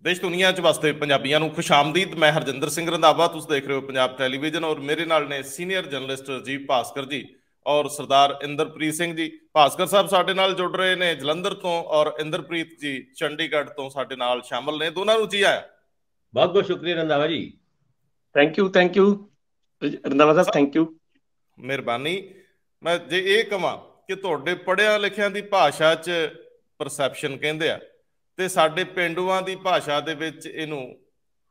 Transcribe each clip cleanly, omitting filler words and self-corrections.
देश दुनिया च वसते पंजाबियों को खुश आमदीद। मैं हरजिंदर सिंह रंधावा, तुम देख रहे हो पंजाब टैलीविजन और मेरे नाल ने सीनियर जर्नलिस्ट राजीव भास्कर जी और सरदार इंदरप्रीत सिंह जी। भास्कर साहब साडे नाल जुड़ रहे ने जलंधर तो और इंदरप्रीत जी चंडीगढ़ तो साडे नाल शामिल ने। दोनों नूं जी आया। बहुत बहुत शुक्रिया रंधावा जी। थैंक यू रंधावा साहब, थैंक यू। मेहरबानी। मैं जे ये कहां कि तुहाडे पढ़िया लिखिया की भाषा च परसैप्शन कहंदे आ ते साडे पेंडूआं दी भाषा दे विच इहनूं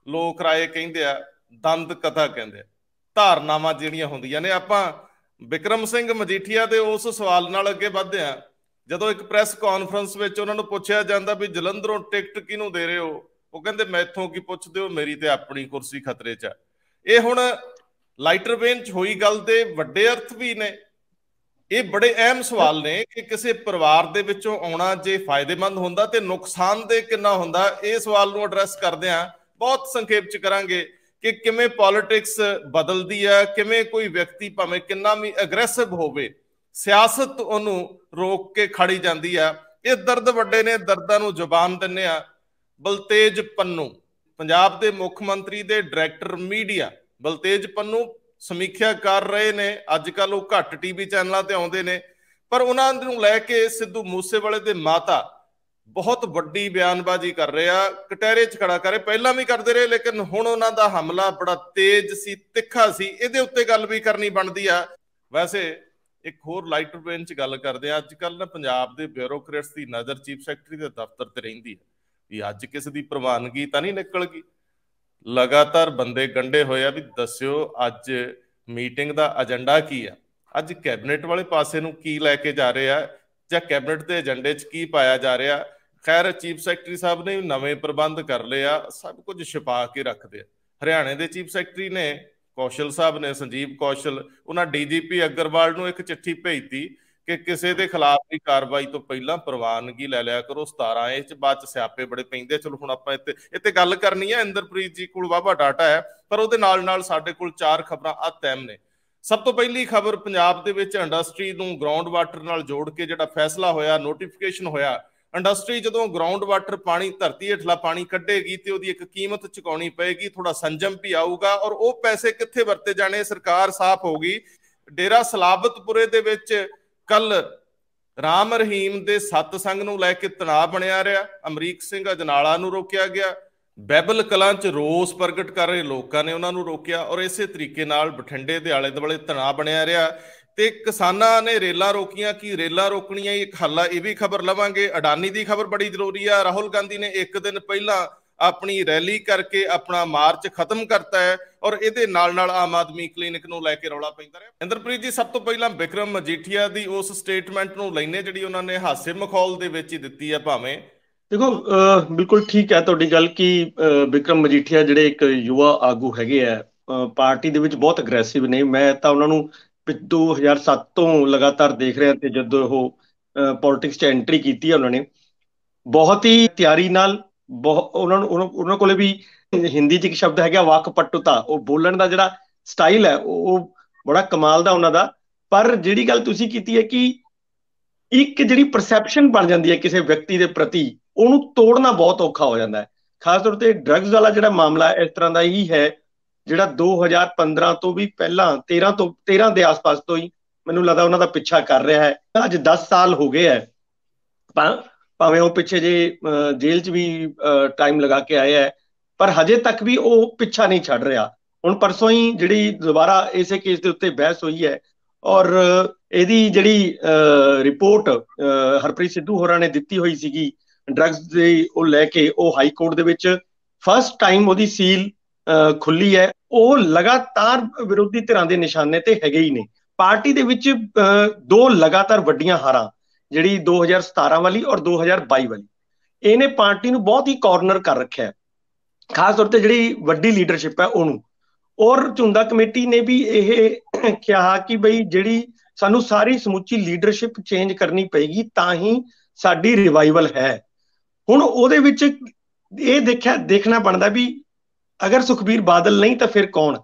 लोक राय कहंदे आ, दंद कथा कहंदे आ। धारनावां ਜਿਹੜੀਆਂ ਹੁੰਦੀਆਂ ਨੇ। ਆਪਾਂ ਵਿਕਰਮ ਸਿੰਘ ਮਜੀਠੀਆ ਦੇ ਉਸ ਸਵਾਲ ਨਾਲ ਅੱਗੇ ਵਧਦੇ ਆ। ਜਦੋਂ ਇੱਕ ਪ੍ਰੈਸ ਕਾਨਫਰੰਸ ਵਿੱਚ ਉਹਨਾਂ ਨੂੰ ਪੁੱਛਿਆ ਜਾਂਦਾ ਵੀ ਜਲੰਧਰੋਂ ਟਿਕਟ ਕਿਹਨੂੰ ਦੇ ਰਹੇ ਹੋ, ਉਹ ਕਹਿੰਦੇ ਮੈਥੋਂ ਕੀ ਪੁੱਛਦੇ ਹੋ, ਮੇਰੀ ਤੇ ਆਪਣੀ ਕੁਰਸੀ ਖਤਰੇ 'ਚ ਆ। ਇਹ ਹੁਣ ਲਾਈਟਰ ਵੇਨ 'ਚ ਹੋਈ ਗੱਲ ਦੇ ਵੱਡੇ ਅਰਥ ਵੀ ਨੇ। ਇਹ ਬੜੇ ਅਹਿਮ ਸਵਾਲ ਨੇ ਕਿ ਕਿਸੇ ਪਰਿਵਾਰ ਦੇ ਵਿੱਚੋਂ ਆਉਣਾ ਜੇ ਫਾਇਦੇਮੰਦ ਹੁੰਦਾ ਤੇ ਨੁਕਸਾਨਦੇਹ ਕਿੰਨਾ ਹੁੰਦਾ। ਇਹ ਸਵਾਲ ਨੂੰ ਐਡਰੈਸ ਕਰਦੇ ਆ, ਬਹੁਤ ਸੰਖੇਪ 'ਚ ਕਰਾਂਗੇ ਕਿ ਕਿਵੇਂ ਪੋਲਿਟਿਕਸ ਬਦਲਦੀ ਆ, ਕਿਵੇਂ ਕੋਈ ਵਿਅਕਤੀ ਭਾਵੇਂ ਕਿੰਨਾ ਵੀ ਅਗਰੈਸਿਵ ਹੋਵੇ, ਸਿਆਸਤ ਉਹਨੂੰ ਰੋਕ ਕੇ ਖੜੀ ਜਾਂਦੀ ਆ। ਇਹ ਦਰਦ ਵੱਡੇ ਨੇ, ਦਰਦਾਂ ਨੂੰ ਜ਼ੁਬਾਨ ਦਿੰਦੇ ਆ। ਬਲਤੇਜ ਪੰਨੂ ਪੰਜਾਬ ਦੇ ਮੁੱਖ ਮੰਤਰੀ ਦੇ ਡਾਇਰੈਕਟਰ ਮੀਡੀਆ ਬਲਤੇਜ ਪੰਨੂ ਸਮੀਖਿਆ ਕਰ ਰਹੇ ਨੇ। ਅੱਜ ਕੱਲ ਉਹ ਘੱਟ ਟੀਵੀ ਚੈਨਲਾਂ ਤੇ ਆਉਂਦੇ ਨੇ, ਪਰ ਉਹਨਾਂ ਨੂੰ ਲੈ ਕੇ ਸਿੱਧੂ ਮੂਸੇਵਾਲੇ ਦੇ ਮਾਤਾ ਬਹੁਤ ਵੱਡੀ ਬਿਆਨਬਾਜ਼ੀ ਕਰ ਰਹੇ ਆ, ਕਟਹਿਰੇ 'ਚ ਖੜਾ ਕਰੇ। ਪਹਿਲਾਂ ਵੀ ਕਰਦੇ ਰਹੇ, ਲੇਕਿਨ ਹੁਣ ਉਹਨਾਂ ਦਾ ਹਮਲਾ ਬੜਾ ਤੇਜ਼ ਸੀ, ਤਿੱਖਾ ਸੀ। ਇਹਦੇ ਉੱਤੇ ਗੱਲ ਵੀ ਕਰਨੀ ਬਣਦੀ ਆ। ਵੈਸੇ ਇੱਕ ਹੋਰ ਲਾਈਟਰ ਵੇਨ 'ਚ ਗੱਲ ਕਰਦੇ ਆ। ਅੱਜ ਕੱਲ ਨਾ ਪੰਜਾਬ ਦੇ ਬਿਊਰੋਕਰੇਟਸ ਦੀ ਨਜ਼ਰ ਚੀਫ ਸੈਕਟਰੀ ਦੇ ਦਫ਼ਤਰ ਤੇ ਰਹਿੰਦੀ ਹੈ ਵੀ ਅੱਜ ਕਿਸੇ ਦੀ ਪ੍ਰਵਾਨਗੀ ਤਾਂ ਨਹੀਂ ਨਿਕਲ ਗਈ। ਲਗਾਤਾਰ ਬੰਦੇ ਗੰਢੇ ਹੋਏ ਆ ਵੀ ਦੱਸਿਓ ਅੱਜ ਮੀਟਿੰਗ ਦਾ ਏਜੰਡਾ ਕੀ ਆ, ਅੱਜ ਕੈਬਨਿਟ ਵਾਲੇ ਪਾਸੇ ਨੂੰ ਕੀ ਲੈ ਕੇ ਜਾ ਰਹੇ ਆ ਜਾਂ ਕੈਬਨਿਟ ਦੇ ਏਜੰਡੇ 'ਚ ਕੀ ਪਾਇਆ ਜਾ ਰਿਹਾ। ਖੈਰ ਚੀਫ ਸੈਕਟਰੀ ਸਾਹਿਬ ਨੇ ਨਵੇਂ ਪ੍ਰਬੰਧ ਕਰ ਲਏ ਆ, ਸਭ ਕੁਝ ਛੁਪਾ ਕੇ ਰੱਖਦੇ ਆ। ਹਰਿਆਣੇ ਦੇ ਚੀਫ ਸੈਕਟਰੀ ਨੇ ਕੌਸ਼ਲ ਸਾਹਿਬ ਨੇ, ਸੰਜੀਵ ਕੌਸ਼ਲ, ਉਹਨਾਂ ਡੀਜੀਪੀ ਅਗਰਵਾਲ ਨੂੰ ਇੱਕ ਚਿੱਠੀ ਭੇਜਤੀ ਕਿ ਕਿਸੇ ਦੇ ਖਿਲਾਫ ਦੀ ਕਾਰਵਾਈ ਤੋਂ ਪਹਿਲਾਂ ਪ੍ਰਵਾਨਗੀ ਲੈ ਲਿਆ ਕਰੋ। 17 ਇਹ 'ਚ ਬਾਅਦ 'ਚ ਸਿਆਪੇ ਬੜੇ ਪੈਂਦੇ। ਚਲੋ ਹੁਣ ਆਪਾਂ ਇੱਥੇ ਗੱਲ ਕਰਨੀ ਹੈ। ਇੰਦਰਪ੍ਰੀਤ ਜੀ ਕੋਲ ਵਾਹਵਾ ਡਾਟਾ ਹੈ, ਪਰ ਉਹਦੇ ਨਾਲ ਨਾਲ ਸਾਡੇ ਕੋਲ 4 ਖਬਰਾਂ ਅਹਿਮ ਨੇ। ਸਭ ਤੋਂ ਪਹਿਲੀ ਖਬਰ, ਪੰਜਾਬ ਦੇ ਵਿੱਚ ਇੰਡਸਟਰੀ ਨੂੰ ਗਰਾਊਂਡ ਵਾਟਰ ਨਾਲ ਜੋੜ ਕੇ ਜਿਹੜਾ ਫੈਸਲਾ ਹੋਇਆ, ਨੋਟੀਫਿਕੇਸ਼ਨ ਹੋਇਆ। ਇੰਡਸਟਰੀ ਜਦੋਂ ਗਰਾਊਂਡ ਵਾਟਰ ਪਾਣੀ, ਧਰਤੀ ਹੇਠਲਾ ਪਾਣੀ ਕੱਢੇਗੀ ਤੇ ਉਹਦੀ ਇੱਕ ਕੀਮਤ ਚੁਕਾਉਣੀ ਪਏਗੀ, ਥੋੜਾ ਸੰਜਮ ਵੀ ਆਊਗਾ। ਔਰ ਉਹ ਪੈਸੇ ਕਿੱਥੇ ਵਰਤੇ ਜਾਣੇ, ਸਰਕਾਰ ਸਾਫ਼ ਹੋਗੀ। ਡੇਰਾ ਸਲਾਬਤਪੁਰੇ ਦੇ ਵਿੱਚ ਕੱਲ ਰਾਮ ਰਹੀਮ ਦੇ ਸਤਸੰਗ ਨੂੰ ਲੈ ਕੇ ਤਣਾਅ ਬਣਿਆ ਰਿਹਾ। ਅਮਰੀਕ ਸਿੰਘ ਅਜਨਾਲਾ ਨੂੰ ਰੋਕਿਆ ਗਿਆ। ਬੈਬਲ ਕਲਾਂ 'ਚ ਰੋਸ ਪ੍ਰਗਟ ਕਰ ਰਹੇ ਲੋਕਾਂ ਨੇ ਉਹਨਾਂ ਨੂੰ ਰੋਕਿਆ। ਔਰ ਇਸੇ ਤਰੀਕੇ ਨਾਲ ਬਠਿੰਡੇ ਦੇ ਆਲੇ ਦੁਆਲੇ ਤਣਾਅ ਬਣਿਆ ਰਿਹਾ ਤੇ ਕਿਸਾਨਾਂ ਨੇ ਰੇਲਾਂ ਰੋਕੀਆਂ। ਕੀ ਰੇਲਾਂ ਰੋਕਣੀਆਂ ਇੱਕ ਹੱਲ ਆ, ਇਹ ਵੀ ਖਬਰ ਲਵਾਂਗੇ। ਅਡਾਨੀ ਦੀ ਖਬਰ ਬੜੀ ਜ਼ਰੂਰੀ ਆ। ਰਾਹੁਲ ਗਾਂਧੀ ਨੇ ਇੱਕ ਦਿਨ ਪਹਿਲਾਂ ਆਪਣੀ ਰੈਲੀ ਕਰਕੇ ਆਪਣਾ ਮਾਰਚ ਖਤਮ ਕਰਤਾ ਹੈ ਔਰ ਇਹਦੇ ਨਾਲ ਨਾਲ ਆਮ ਆਦਮੀ ਕਲੀਨਿਕ ਨੂੰ ਲੈ ਕੇ ਰੌਲਾ ਪੈਂਦਾ ਰਿਹਾ। ਇੰਦਰਪ੍ਰੀਤ ਜੀ, ਸਭ ਤੋਂ ਪਹਿਲਾਂ ਵਿਕਰਮ ਮਜੀਠੀਆ ਦੀ ਉਸ ਸਟੇਟਮੈਂਟ ਨੂੰ ਲੈਣੇ ਜਿਹੜੀ ਉਹਨਾਂ ਨੇ ਹਾਸੇ ਮਖੌਲ ਦੇ ਵਿੱਚ ਹੀ ਦਿੱਤੀ ਹੈ। ਭਾਵੇਂ ਦੇਖੋ, ਬਿਲਕੁਲ ਠੀਕ ਹੈ ਤੁਹਾਡੀ ਗੱਲ ਕਿ ਵਿਕਰਮ ਮਜੀਠੀਆ ਜਿਹੜੇ ਇੱਕ ਯੁਵਾ ਆਗੂ ਹੈਗੇ ਆ, ਪਾਰਟੀ ਦੇ ਵਿੱਚ ਬਹੁਤ ਅਗਰੈਸਿਵ ਨੇ। ਮੈਂ ਤਾਂ ਉਹਨਾਂ ਨੂੰ 2007 ਤੋਂ ਲਗਾਤਾਰ ਦੇਖ ਰਿਹਾ ਤੇ ਜਦੋਂ ਉਹ ਪੋਲਿਟਿਕਸ 'ਚ ਐਂਟਰੀ ਕੀਤੀ ਹੈ ਉਹਨਾਂ ਨੇ ਬਹੁਤ ਹੀ ਤਿਆਰੀ ਨਾਲ, ਉਹਨਾਂ ਕੋਲੇ ਵੀ ਹਿੰਦੀ 'ਚ ਇੱਕ ਸ਼ਬਦ ਹੈਗਾ ਵਾਕਪਟੂਤਾ। ਉਹ ਬੋਲਣ ਦਾ ਜਿਹੜਾ ਸਟਾਈਲ ਹੈ ਉਹ ਬੜਾ ਕਮਾਲ ਦਾ ਉਹਨਾਂ ਦਾ। ਪਰ ਜਿਹੜੀ ਗੱਲ ਤੁਸੀਂ ਕੀਤੀ ਹੈ ਕਿ ਇੱਕ ਜਿਹੜੀ ਪਰਸੈਪਸ਼ਨ ਬਣ ਜਾਂਦੀ ਹੈ ਕਿਸੇ ਵਿਅਕਤੀ ਦੇ ਪ੍ਰਤੀ, ਉਹਨੂੰ ਤੋੜਨਾ ਬਹੁਤ ਔਖਾ ਹੋ ਜਾਂਦਾ ਹੈ। ਖਾਸ ਤੌਰ ਤੇ ਡਰੱਗਸ ਵਾਲਾ ਜਿਹੜਾ ਮਾਮਲਾ ਇਸ ਤਰ੍ਹਾਂ ਦਾ ਹੀ ਹੈ ਜਿਹੜਾ 2015 ਤੋਂ ਵੀ ਪਹਿਲਾਂ 13 ਦੇ ਆਸ-ਪਾਸ ਤੋਂ ਹੀ ਮੈਨੂੰ ਲੱਗਦਾ ਉਹਨਾਂ ਦਾ ਪਿੱਛਾ ਕਰ ਰਿਹਾ ਹੈ। ਅੱਜ 10 ਸਾਲ ਹੋ ਗਏ ਹੈ, ਭਾਵੇਂ ਉਹ ਪਿੱਛੇ ਜੇ ਜੇਲ੍ਹ 'ਚ ਵੀ ਟਾਈਮ ਲਗਾ ਕੇ ਆਏ ਹੈ, ਪਰ ਹਜੇ ਤੱਕ ਵੀ ਉਹ ਪਿੱਛਾ ਨਹੀਂ ਛੱਡ ਰਿਹਾ। ਹੁਣ ਪਰਸੋਂ ਹੀ ਜਿਹੜੀ ਦੁਬਾਰਾ ਇਸੇ ਕੇਸ ਦੇ ਉੱਤੇ ਬਹਿਸ ਹੋਈ ਹੈ ਔਰ ਇਹਦੀ ਜਿਹੜੀ ਰਿਪੋਰਟ ਹਰਪ੍ਰੀਤ ਸਿੱਧੂ ਹੋਰਾਂ ਨੇ ਦਿੱਤੀ ਹੋਈ ਸੀਗੀ ਡਰੱਗਸ ਦੇ ਉਹ ਲੈ ਕੇ, ਉਹ ਹਾਈ ਕੋਰਟ ਦੇ ਵਿੱਚ ਫਸਟ ਟਾਈਮ ਉਹਦੀ ਸੀਲ ਖੁੱਲੀ ਹੈ। ਉਹ ਲਗਾਤਾਰ ਵਿਰੋਧੀ ਧਿਰਾਂ ਦੇ ਨਿਸ਼ਾਨੇ ਤੇ ਹੈਗੇ ਹੀ ਨੇ। ਪਾਰਟੀ ਦੇ ਵਿੱਚ 2 ਲਗਾਤਾਰ ਵੱਡੀਆਂ ਹਾਰਾਂ, ਜਿਹੜੀ 2017 ਵਾਲੀ ਔਰ 2022 ਵਾਲੀ, ਇਹਨੇ ਪਾਰਟੀ ਨੂੰ ਬਹੁਤ ਹੀ ਕਾਰਨਰ ਕਰ ਰੱਖਿਆ, ਖਾਸ ਤੌਰ ਤੇ ਜਿਹੜੀ ਵੱਡੀ ਲੀਡਰਸ਼ਿਪ ਹੈ ਉਹਨੂੰ। ਔਰ ਝੁੰਦਾ ਕਮੇਟੀ ਨੇ ਵੀ ਇਹ ਕਿਹਾ ਕਿ ਬਈ ਜਿਹੜੀ ਸਾਨੂੰ ਸਾਰੀ ਸਮੁੱਚੀ ਲੀਡਰਸ਼ਿਪ ਚੇਂਜ ਕਰਨੀ ਪਏਗੀ ਤਾਂ ਹੀ ਸਾਡੀ ਰਿਵਾਈਵਲ ਹੈ। ਹੁਣ ਉਹਦੇ ਵਿੱਚ ਇਹ ਦੇਖਣਾ ਬਣਦਾ ਵੀ ਅਗਰ ਸੁਖਬੀਰ ਬਾਦਲ ਨਹੀਂ ਤਾਂ ਫਿਰ ਕੌਣ?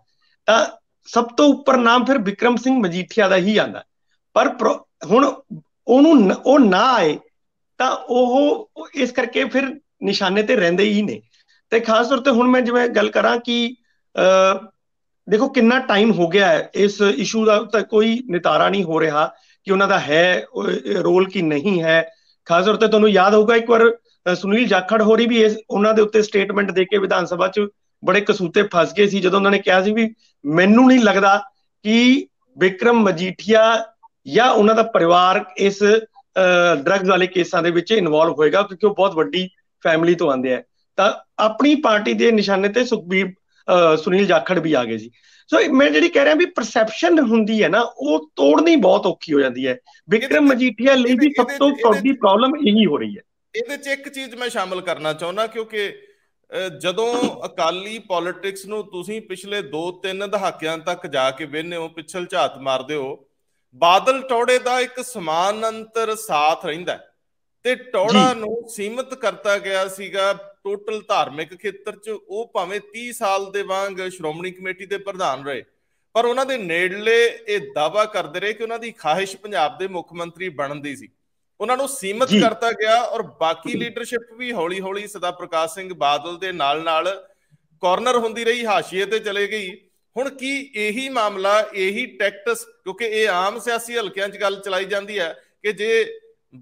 ਤਾਂ ਸਭ ਤੋਂ ਉੱਪਰ ਨਾਮ ਫਿਰ ਵਿਕਰਮ ਸਿੰਘ ਮਜੀਠੀਆ ਦਾ ਹੀ ਆਉਂਦਾ। ਪਰ ਹੁਣ ਉਹ ਨਾ ਆਏ ਤਾਂ ਉਹ ਇਸ ਕਰਕੇ ਫਿਰ ਨਿਸ਼ਾਨੇ ਤੇ ਰਹਿੰਦੇ ਹੀ ਨੇ। ਤੇ ਖਾਸ ਤੌਰ ਤੇ ਹੁਣ ਮੈਂ ਜਿਵੇਂ ਗੱਲ ਕਰਾਂ ਕਿ ਦੇਖੋ ਕਿੰਨਾ ਟਾਈਮ ਹੋ ਗਿਆ ਹੈ ਇਸ ਇਸ਼ੂ ਦਾ ਤਾਂ ਕੋਈ ਨਿਤਾਰਾ ਨਹੀਂ ਹੋ ਰਿਹਾ ਕਿ ਉਹਨਾਂ ਦਾ ਹੈ ਰੋਲ ਕਿ ਨਹੀਂ ਹੈ। ਖਾਸ ਤੌਰ ਤੇ ਤੁਹਾਨੂੰ ਯਾਦ ਹੋਊਗਾ ਇੱਕ ਵਾਰ ਸੁਨੀਲ ਜਾਖੜ ਹੋਰੀ ਵੀ ਉਹਨਾਂ ਦੇ ਉੱਤੇ ਸਟੇਟਮੈਂਟ ਦੇ ਕੇ ਵਿਧਾਨ ਸਭਾ 'ਚ ਬੜੇ ਕਸੂਤੇ ਫਸ ਗਏ ਸੀ, ਜਦੋਂ ਉਹਨਾਂ ਨੇ ਕਿਹਾ ਸੀ ਵੀ ਮੈਨੂੰ ਨਹੀਂ ਲੱਗਦਾ ਕਿ ਬਿਕਰਮ ਮਜੀਠੀਆ ਜਾਂ ਉਹਨਾਂ ਦਾ ਪਰਿਵਾਰ ਇਸ ਡਰੱਗਸ ਵਾਲੇ ਕੇਸਾਂ ਦੇ ਵਿੱਚ ਇਨਵੋਲਵ ਹੋਏਗਾ, ਕਿਉਂਕਿ ਉਹ ਬਹੁਤ ਵੱਡੀ ਫੈਮਿਲੀ ਤੋਂ ਆਉਂਦੇ ਆ। ਤਾਂ ਆਪਣੀ ਪਾਰਟੀ ਦੇ ਨਿਸ਼ਾਨੇ ਤੇ ਸੁਨੀਲ ਜਾਖੜ ਵੀ ਆ ਗਏ ਸੀ। ਸੋ ਮੈਂ ਜਿਹੜੀ ਕਹਿ ਰਿਹਾ ਵੀ ਪਰਸੈਪਸ਼ਨ ਹੁੰਦੀ ਹੈ ਨਾ, ਉਹ ਤੋੜਨੀ ਬਹੁਤ ਔਖੀ ਹੋ ਜਾਂਦੀ ਹੈ। ਬਿਕਰਮ ਮਜੀਠੀਆ ਲਈ ਵੀ ਸਭ ਤੋਂ ਵੱਡੀ ਪ੍ਰੋਬਲਮ ਇਹੀ ਹੋ ਰਹੀ ਹੈ। ਇਹਦੇ 'ਚ ਇੱਕ ਚੀਜ਼ ਮੈਂ ਸ਼ਾਮਲ ਕਰਨਾ ਚਾਹੁੰਦਾ, ਕਿਉਂਕਿ ਜਦੋਂ ਅਕਾਲੀ ਪੋਲਿਟਿਕਸ ਨੂੰ ਤੁਸੀਂ ਪਿਛਲੇ 2-3 ਦਹਾਕਿਆਂ ਤੱਕ ਜਾ ਕੇ ਵੇਖਦੇ ਹੋ, ਪਿਛਲ ਝਾਤ ਮਾਰਦੇ ਹੋ, ਬਾਦਲ ਟੌੜੇ ਦਾ ਇੱਕ ਸਮਾਨਾਂਤਰ ਸਾਥ ਰਹਿੰਦਾ ਤੇ ਟੌੜਾ ਨੂੰ ਸੀਮਿਤ ਕਰਤਾ ਗਿਆ ਸੀਗਾ ਟੋਟਲ ਧਾਰਮਿਕ ਖੇਤਰ 'ਚ। ਉਹ ਭਾਵੇਂ 30 ਸਾਲ ਦੇ ਵਾਂਗ ਸ਼੍ਰੋਮਣੀ ਕਮੇਟੀ ਦੇ ਪ੍ਰਧਾਨ ਰਹੇ, ਪਰ ਉਹਨਾਂ ਦੇ ਨੇੜਲੇ ਇਹ ਦਾਅਵਾ ਕਰਦੇ ਰਹੇ ਕਿ ਉਹਨਾਂ ਦੀ ਖਾਹਿਸ਼ ਪੰਜਾਬ ਦੇ ਮੁੱਖ ਮੰਤਰੀ ਬਣਨ ਦੀ ਸੀ। ਉਹਨਾਂ ਨੂੰ ਸੀਮਿਤ ਕਰਤਾ ਗਿਆ ਔਰ ਬਾਕੀ ਲੀਡਰਸ਼ਿਪ ਵੀ ਹੌਲੀ ਹੌਲੀ ਸਦਾ ਪ੍ਰਕਾਸ਼ ਸਿੰਘ ਬਾਦਲ ਦੇ ਨਾਲ ਨਾਲ ਕਾਰਨਰ ਹੁੰਦੀ ਰਹੀ, ਹਾਸ਼ੀਏ ਤੇ ਚਲੇ ਗਈ। ਹੁਣ ਕੀ ਇਹੀ ਮਾਮਲਾ, ਇਹੀ ਟੈਕਟਸ, ਕਿਉਂਕਿ ਇਹ ਆਮ ਸਿਆਸੀ ਹਲਕਿਆਂ 'ਚ ਗੱਲ ਚਲਾਈ ਜਾਂਦੀ ਹੈ ਕਿ ਜੇ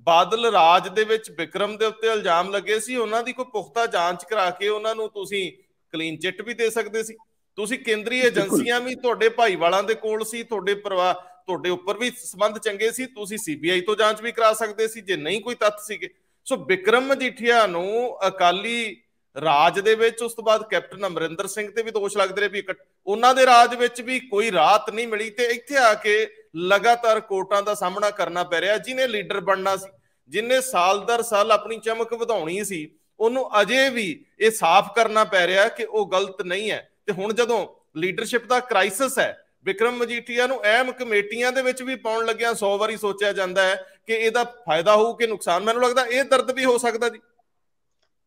ਬਾਦਲ ਰਾਜ ਦੇ ਵਿੱਚ ਬਿਕਰਮ ਦੇ ਉੱਤੇ ਇਲਜ਼ਾਮ ਲੱਗੇ ਸੀ, ਉਹਨਾਂ ਦੀ ਕੋਈ ਪੁਖਤਾ ਜਾਂਚ ਕਰਾ ਕੇ ਉਹਨਾਂ ਨੂੰ ਤੁਸੀਂ ਕਲੀਨ ਚਿੱਟ ਵੀ ਦੇ ਸਕਦੇ ਸੀ। ਤੁਸੀਂ ਕੇਂਦਰੀ ਏਜੰਸੀਆਂ ਵੀ ਤੁਹਾਡੇ ਭਾਈਵਾਲਾਂ ਦੇ ਕੋਲ ਸੀ, ਤੁਹਾਡੇ ਉੱਪਰ ਵੀ ਸੰਬੰਧ ਚੰਗੇ ਸੀ, ਤੁਸੀਂ CBI ਤੋਂ ਜਾਂਚ ਵੀ ਕਰਾ ਸਕਦੇ ਸੀ ਜੇ ਨਹੀਂ ਕੋਈ ਤੱਥ ਸੀਗੇ। ਸੋ ਬਿਕਰਮ ਮਜੀਠੀਆ ਨੂੰ ਅਕਾਲੀ ਰਾਜ ਦੇ ਵਿੱਚ, ਉਸ ਤੋਂ ਬਾਅਦ ਕੈਪਟਨ ਅਮਰਿੰਦਰ ਸਿੰਘ ਤੇ ਵੀ ਦੋਸ਼ ਲੱਗਦੇ ਰਹੇ ਵੀ ਉਹਨਾਂ ਦੇ ਰਾਜ ਵਿੱਚ ਵੀ ਕੋਈ ਰਾਹਤ ਨਹੀਂ ਮਿਲੀ, ਤੇ ਇੱਥੇ ਆ ਕੇ ਲਗਾਤਾਰ ਕੋਰਟਾਂ ਦਾ ਸਾਹਮਣਾ ਕਰਨਾ ਪੈ ਰਿਹਾ। ਜਿਹਨੇ ਲੀਡਰ ਬਣਨਾ ਸੀ, ਜਿਹਨੇ ਸਾਲ ਦਰ ਸਾਲ ਆਪਣੀ ਚਮਕ ਵਧਾਉਣੀ ਸੀ, ਉਹਨੂੰ ਅਜੇ ਵੀ ਇਹ ਸਾਫ਼ ਕਰਨਾ ਪੈ ਰਿਹਾ ਕਿ ਉਹ ਗਲਤ ਨਹੀਂ ਹੈ। ਤੇ ਹੁਣ ਜਦੋਂ ਲੀਡਰਸ਼ਿਪ ਦਾ ਕ੍ਰਾਈਸਿਸ ਹੈ, ਬਿਕਰਮ ਮਜੀਠੀਆ ਨੂੰ ਅਹਿਮ ਕਮੇਟੀਆਂ ਦੇ ਵਿੱਚ ਵੀ ਪਾਉਣ ਲੱਗਿਆ 100 ਵਾਰੀ ਸੋਚਿਆ ਜਾਂਦਾ ਹੈ ਕਿ ਇਹਦਾ ਫਾਇਦਾ ਹੋਊ ਕਿ ਨੁਕਸਾਨ। ਮੈਨੂੰ ਲੱਗਦਾ ਇਹ ਦਰਦ ਵੀ ਹੋ ਸਕਦਾ ਜੀ।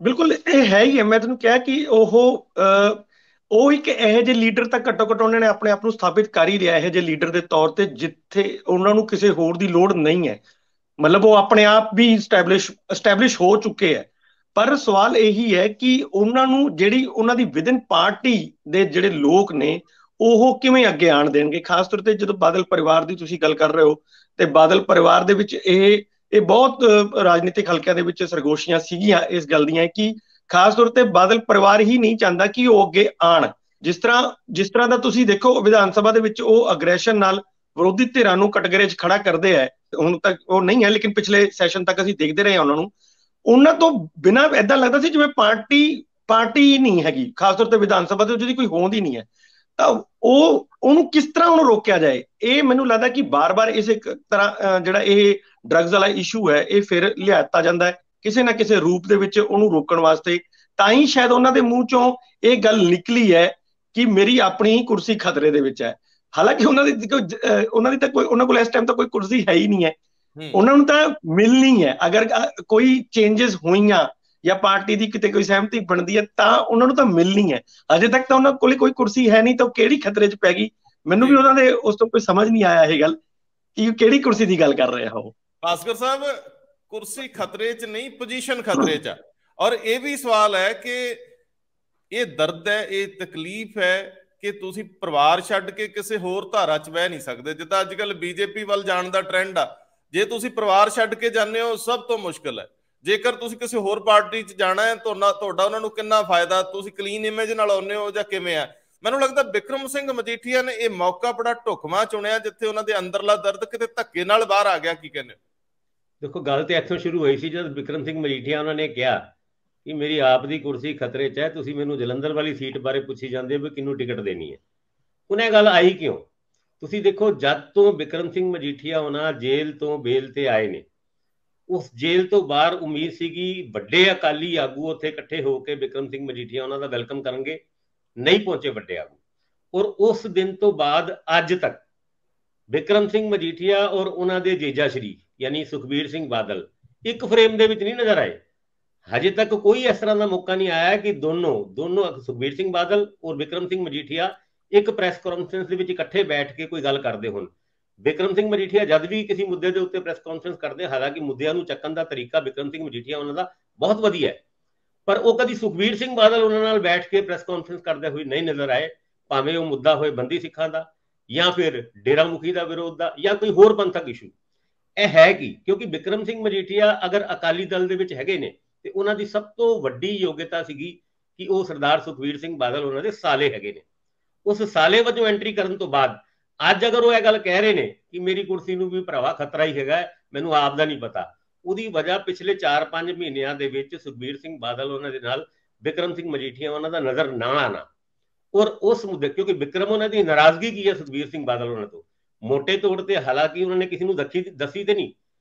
ਬਿਲਕੁਲ ਇਹ ਹੈ ਹੀ ਹੈ। ਮੈਂ ਤੁਹਾਨੂੰ ਕਿਹਾ ਕਿ ਉਹ ਇੱਕ ਇਹੋ ਜਿਹੇ ਲੀਡਰ ਤਾਂ ਘੱਟੋ ਘੱਟ ਉਹਨਾਂ ਨੇ ਆਪਣੇ ਆਪ ਨੂੰ ਸਥਾਪਿਤ ਕਰ ਹੀ ਲਿਆ ਇਹੋ ਜਿਹੇ ਲੀਡਰ ਦੇ ਤੌਰ ਤੇ, ਜਿੱਥੇ ਉਹਨਾਂ ਨੂੰ ਕਿਸੇ ਹੋਰ ਦੀ ਲੋੜ ਨਹੀਂ ਹੈ। ਮਤਲਬ ਉਹ ਆਪਣੇ ਆਪ ਵੀ ਸਟੈਬਲਿਸ਼ ਹੋ ਚੁੱਕੇ ਹੈ। ਪਰ ਸਵਾਲ ਇਹੀ ਹੈ ਕਿ ਉਹਨਾਂ ਨੂੰ ਜਿਹੜੀ ਉਹਨਾਂ ਦੀ ਵਿਦਨ ਪਾਰਟੀ ਦੇ ਜਿਹੜੇ ਲੋਕ ਨੇ ਉਹ ਕਿਵੇਂ ਅੱਗੇ ਆਣ ਦੇਣਗੇ। ਖਾਸ ਤੌਰ ਤੇ ਜਦੋਂ ਬਾਦਲ ਪਰਿਵਾਰ ਦੀ ਤੁਸੀਂ ਗੱਲ ਕਰ ਰਹੇ ਹੋ, ਤੇ ਬਾਦਲ ਪਰਿਵਾਰ ਦੇ ਵਿੱਚ ਇਹ ਬਹੁਤ ਰਾਜਨੀਤਿਕ ਹਲਕਿਆਂ ਦੇ ਵਿੱਚ ਸਰਗੋਸ਼ੀਆਂ ਸੀਗੀਆਂ ਇਸ ਗੱਲ ਦੀਆਂ ਕਿ ਖਾਸ ਤੌਰ ਤੇ ਬਾਦਲ ਪਰਿਵਾਰ ਹੀ ਨਹੀਂ ਚਾਹੁੰਦਾ ਕਿ ਉਹ ਅੱਗੇ ਆਣ। ਜਿਸ ਤਰ੍ਹਾਂ ਦਾ ਤੁਸੀਂ ਦੇਖੋ ਵਿਧਾਨ ਸਭਾ ਦੇ ਵਿੱਚ ਉਹ ਅਗਰੈਸ਼ਨ ਨਾਲ ਵਿਰੋਧੀ ਧਿਰਾਂ ਨੂੰ ਕਟਗਰੇ 'ਚ ਖੜਾ ਕਰਦੇ ਹੈ। ਹੁਣ ਤੱਕ ਉਹ ਨਹੀਂ ਹੈ, ਲੇਕਿਨ ਪਿਛਲੇ ਸੈਸ਼ਨ ਤੱਕ ਅਸੀਂ ਦੇਖਦੇ ਰਹੇ ਉਹਨਾਂ ਨੂੰ। ਉਹਨਾਂ ਤੋਂ ਬਿਨਾਂ ਏਦਾਂ ਲੱਗਦਾ ਸੀ ਜਿਵੇਂ ਪਾਰਟੀ ਨਹੀਂ ਹੈਗੀ, ਖਾਸ ਤੌਰ ਤੇ ਵਿਧਾਨ ਸਭਾ ਦੇ ਜਿਹਦੀ ਕੋਈ ਹੋਂਦ ਹੀ ਨਹੀਂ ਹੈ। ਤਾਂ ਉਹਨੂੰ ਕਿਸ ਤਰ੍ਹਾਂ ਉਹਨੂੰ ਰੋਕਿਆ ਜਾਏ, ਇਹ ਮੈਨੂੰ ਲੱਗਦਾ ਕਿ ਬਾਰ-ਬਾਰ ਇਸੇ ਤਰ੍ਹਾਂ ਜਿਹੜਾ ਇਹ ਡਰੱਗਸ ਵਾਲਾ ਇਸ਼ੂ ਹੈ ਇਹ ਫਿਰ ਲਿਆਤਾ ਜਾਂਦਾ ਹੈ ਕਿਸੇ ਨਾ ਕਿਸੇ ਰੂਪ ਦੇ ਵਿੱਚ ਉਹਨੂੰ ਰੋਕਣ ਵਾਸਤੇ। ਤਾਂ ਹੀ ਸ਼ਾਇਦ ਉਹਨਾਂ ਦੇ ਮੂੰਹ ਚੋਂ ਇਹ ਗੱਲ ਨਿਕਲੀ ਹੈ ਕਿ ਮੇਰੀ ਆਪਣੀ ਕੁਰਸੀ ਖਤਰੇ ਦੇ ਵਿੱਚ ਹੈ। ਹਾਲਾਂਕਿ ਉਹਨਾਂ ਕੋਲ ਇਸ ਟਾਈਮ ਤਾਂ ਕੋਈ ਕੁਰਸੀ ਹੈ ਹੀ ਨਹੀਂ ਹੈ। ਉਹਨਾਂ ਨੂੰ ਤਾਂ ਮਿਲਣੀ ਹੈ। ਅਗਰ ਕੋਈ ਚੇਂਜਸ ਹੋਈਆਂ ਜਾਂ ਪਾਰਟੀ ਦੀ ਕਿਤੇ ਕੋਈ ਸਹਿਮਤੀ ਬਣਦੀ ਹੈ ਤਾਂ ਉਹਨਾਂ ਨੂੰ ਤਾਂ ਮਿਲਣੀ ਹੈ। ਅਜੇ ਤੱਕ ਤਾਂ ਉਹਨਾਂ ਕੋਲ ਕੋਈ ਕੁਰਸੀ ਹੈ ਨਹੀਂ, ਤਾਂ ਉਹ ਕਿਹੜੀ ਖਤਰੇ 'ਚ ਪੈ ਗਈ। ਮੈਨੂੰ ਵੀ ਉਹਨਾਂ ਦੇ ਉਸ ਤੋਂ ਕੋਈ ਸਮਝ ਨਹੀਂ ਆਇਆ ਇਹ ਗੱਲ ਕਿ ਕਿਹੜੀ ਕੁਰਸੀ ਦੀ ਗੱਲ ਕਰ ਰਿਹਾ ਉਹ। ਭਾਸਕਰ ਸਾਹਿਬ, ਕੁਰਸੀ ਖਤਰੇ 'ਚ ਨਹੀਂ, ਪੋਜੀਸ਼ਨ ਖਤਰੇ 'ਚ ਆ। ਔਰ ਇਹ ਵੀ ਸਵਾਲ ਹੈ ਕਿ ਇਹ ਦਰਦ ਹੈ, ਇਹ ਤਕਲੀਫ ਹੈ ਕਿ ਤੁਸੀਂ ਪਰਿਵਾਰ ਛੱਡ ਕੇ ਕਿਸੇ ਹੋਰ ਧਾਰਾ 'ਚ ਬਹਿ ਨਹੀਂ ਸਕਦੇ। ਜਿੱਦਾਂ ਅੱਜ ਕੱਲ੍ਹ BJP ਵੱਲ ਜਾਣ ਦਾ ਟ੍ਰੈਂਡ ਆ, ਜੇ ਤੁਸੀਂ ਪਰਿਵਾਰ ਛੱਡ ਕੇ ਜਾਂਦੇ ਹੋ ਸਭ ਤੋਂ ਮੁਸ਼ਕਿਲ ਹੈ। ਜੇਕਰ ਤੁਸੀਂ ਕਿਸੇ ਹੋਰ ਪਾਰਟੀ 'ਚ ਜਾਣਾ ਹੈ, ਤੁਹਾਡਾ ਉਹਨਾਂ ਨੂੰ ਕਿੰਨਾ ਫਾਇਦਾ, ਤੁਸੀਂ ਕਲੀਨ ਇਮੇਜ ਨਾਲ ਆਉਂਦੇ ਹੋ ਜਾਂ ਕਿਵੇਂ ਆ। ਮੈਨੂੰ ਲੱਗਦਾ ਬਿਕਰਮ ਸਿੰਘ ਮਜੀਠੀਆ ਨੇ ਇਹ ਮੌਕਾ ਬੜਾ ਢੁਕਵਾਂ ਚੁਣਿਆ ਜਿੱਥੇ ਉਹਨਾਂ ਦੇ ਅੰਦਰਲਾ ਦਰਦ ਕਿਤੇ ਧੱਕੇ ਨਾਲ ਬਾਹਰ ਆ ਗਿਆ। ਕੀ ਕਹਿੰਦੇ? ਦੇਖੋ, ਗੱਲ ਤੇ ਇੱਥੋਂ ਸ਼ੁਰੂ ਹੋਈ ਸੀ ਜਦ ਬਿਕਰਮ ਸਿੰਘ ਮਜੀਠੀਆ ਉਹਨਾਂ ਨੇ ਕਿਹਾ ਕਿ ਮੇਰੀ ਆਪ ਦੀ ਕੁਰਸੀ ਖਤਰੇ 'ਚ ਹੈ, ਤੁਸੀਂ ਮੈਨੂੰ ਜਲੰਧਰ ਵਾਲੀ ਸੀਟ ਬਾਰੇ ਪੁੱਛੀ ਜਾਂਦੇ ਹੋ ਵੀ ਕਿਹਨੂੰ ਟਿਕਟ ਦੇਣੀ ਹੈ। ਹੁਣ ਇਹ ਗੱਲ ਆਈ ਕਿਉਂ? ਤੁਸੀਂ ਦੇਖੋ, ਜਦ ਤੋਂ ਬਿਕਰਮ ਸਿੰਘ ਮਜੀਠੀਆ ਉਹਨਾਂ ਜੇਲ੍ਹ ਤੋਂ ਬੇਲ ਤੇ ਆਏ ਨੇ, ਉਸ ਜੇਲ੍ਹ ਤੋਂ ਬਾਹਰ ਉਮੀਦ ਸੀਗੀ ਵੱਡੇ ਅਕਾਲੀ ਆਗੂ ਉੱਥੇ ਇਕੱਠੇ ਹੋ ਕੇ ਬਿਕਰਮ ਸਿੰਘ ਮਜੀਠੀਆ ਉਹਨਾਂ ਦਾ ਵੈਲਕਮ ਕਰਨਗੇ। ਨਹੀਂ ਪਹੁੰਚੇ ਵੱਡੇ ਆਗੂ। ਔਰ ਉਸ ਦਿਨ ਤੋਂ ਬਾਅਦ ਅੱਜ ਤੱਕ ਬਿਕਰਮ ਸਿੰਘ ਮਜੀਠੀਆ ਔਰ ਉਹਨਾਂ ਦੇ ਜੇਜਾ ਸ਼੍ਰੀ ਯਾਨੀ ਸੁਖਬੀਰ ਸਿੰਘ ਬਾਦਲ ਇੱਕ ਫਰੇਮ ਦੇ ਵਿੱਚ ਨਹੀਂ ਨਜ਼ਰ ਆਏ। ਹਜੇ ਤੱਕ ਕੋਈ ਇਸ ਤਰ੍ਹਾਂ ਦਾ ਮੌਕਾ ਨਹੀਂ ਆਇਆ ਕਿ ਦੋਨੋਂ ਸੁਖਬੀਰ ਸਿੰਘ ਬਾਦਲ ਔਰ ਬਿਕਰਮ ਸਿੰਘ ਮਜੀਠੀਆ ਇੱਕ ਪ੍ਰੈਸ ਕਾਨਫਰੰਸ ਦੇ ਵਿੱਚ ਇਕੱਠੇ ਬੈਠ ਕੇ ਕੋਈ ਗੱਲ ਕਰਦੇ ਹੋਣ। ਬਿਕਰਮ ਸਿੰਘ ਮਜੀਠੀਆ ਜਦ ਵੀ ਕਿਸੇ ਮੁੱਦੇ ਦੇ ਉੱਤੇ ਪ੍ਰੈਸ ਕਾਨਫਰੰਸ ਕਰਦੇ, ਹਾਲਾਂਕਿ ਮੁੱਦਿਆਂ ਨੂੰ ਚੱਕਣ ਦਾ ਤਰੀਕਾ ਬਿਕਰਮ ਸਿੰਘ ਮਜੀਠੀਆ ਉਹਨਾਂ ਦਾ ਬਹੁਤ ਵਧੀਆ ਹੈ, ਪਰ ਉਹ ਕਦੀ ਸੁਖਬੀਰ ਸਿੰਘ ਬਾਦਲ ਉਹਨਾਂ ਨਾਲ ਬੈਠ ਕੇ ਪ੍ਰੈਸ ਕਾਨਫਰੰਸ ਕਰਦੇ ਹੋਏ ਨਹੀਂ ਨਜ਼ਰ ਆਏ, ਭਾਵੇਂ ਉਹ ਮੁੱਦਾ ਹੋਏ ਬੰਦੀ ਸਿੱਖਾਂ ਦਾ ਜਾਂ ਫਿਰ ਡੇਰਾ ਮੁਖੀ ਦਾ ਵਿਰੋਧ ਦਾ ਜਾਂ ਕੋਈ ਹੋਰ ਪੰਥਕ ਇਸ਼ੂ। ਇਹ ਹੈ ਕਿ ਕਿਉਂਕਿ ਬਿਕਰਮ ਸਿੰਘ ਮਜੀਠੀਆ ਅਗਰ ਅਕਾਲੀ ਦਲ ਦੇ ਵਿੱਚ ਹੈਗੇ ਨੇ ਤੇ ਉਹਨਾਂ ਦੀ ਸਭ ਤੋਂ ਵੱਡੀ ਯੋਗਤਾ ਸੀਗੀ ਕਿ ਉਹ ਸਰਦਾਰ ਸੁਖਬੀਰ ਸਿੰਘ ਬਾਦਲ ਉਹਨਾਂ ਦੇ ਸਾਲੇ ਹੈਗੇ ਨੇ। ਉਸ ਸਾਲੇ ਵਜੋਂ ਐਂਟਰੀ ਕਰਨ ਤੋਂ ਬਾਅਦ ਅੱਜ ਅਗਰ ਉਹ ਇਹ ਗੱਲ ਕਹਿ ਰਹੇ ਨੇ ਕਿ ਮੇਰੀ ਕੁਰਸੀ ਨੂੰ ਵੀ ਭਰਾਵਾ ਖਤਰਾ ਹੀ ਹੈਗਾ, ਮੈਨੂੰ ਆਪ ਦਾ ਨਹੀਂ ਪਤਾ, ਉਹਦੀ ਵਜ੍ਹਾ ਪਿਛਲੇ 4-5 ਮਹੀਨਿਆਂ ਦੇ ਵਿੱਚ ਸੁਖਬੀਰ ਸਿੰਘ ਬਾਦਲ ਉਹਨਾਂ ਦੇ ਨਾਲ ਬਿਕਰਮ ਸਿੰਘ ਮਜੀਠੀਆ ਉਹਨਾਂ ਦਾ ਨਜ਼ਰ ਨਾ ਆਣਾ, ਔਰ ਉਸ ਮੁੱਦੇ ਕਿਉਂਕਿ ਬਿਕਰਮ ਉਹਨਾਂ ਦੀ ਨਾਰਾਜ਼ਗੀ ਕੀ ਹੈ ਸੁਖਬੀਰ ਸਿੰਘ ਬਾਦਲ ਉਹਨਾਂ ਤੋਂ ਮੋਟੇ ਤੌਰ ਤੇ, ਹਾਲਾਂਕਿ ਉਹਨਾਂ ਨੇ ਕਿਸੇ ਨੂੰ ਦੱਸੀ ਤੇ ਨਹੀਂ,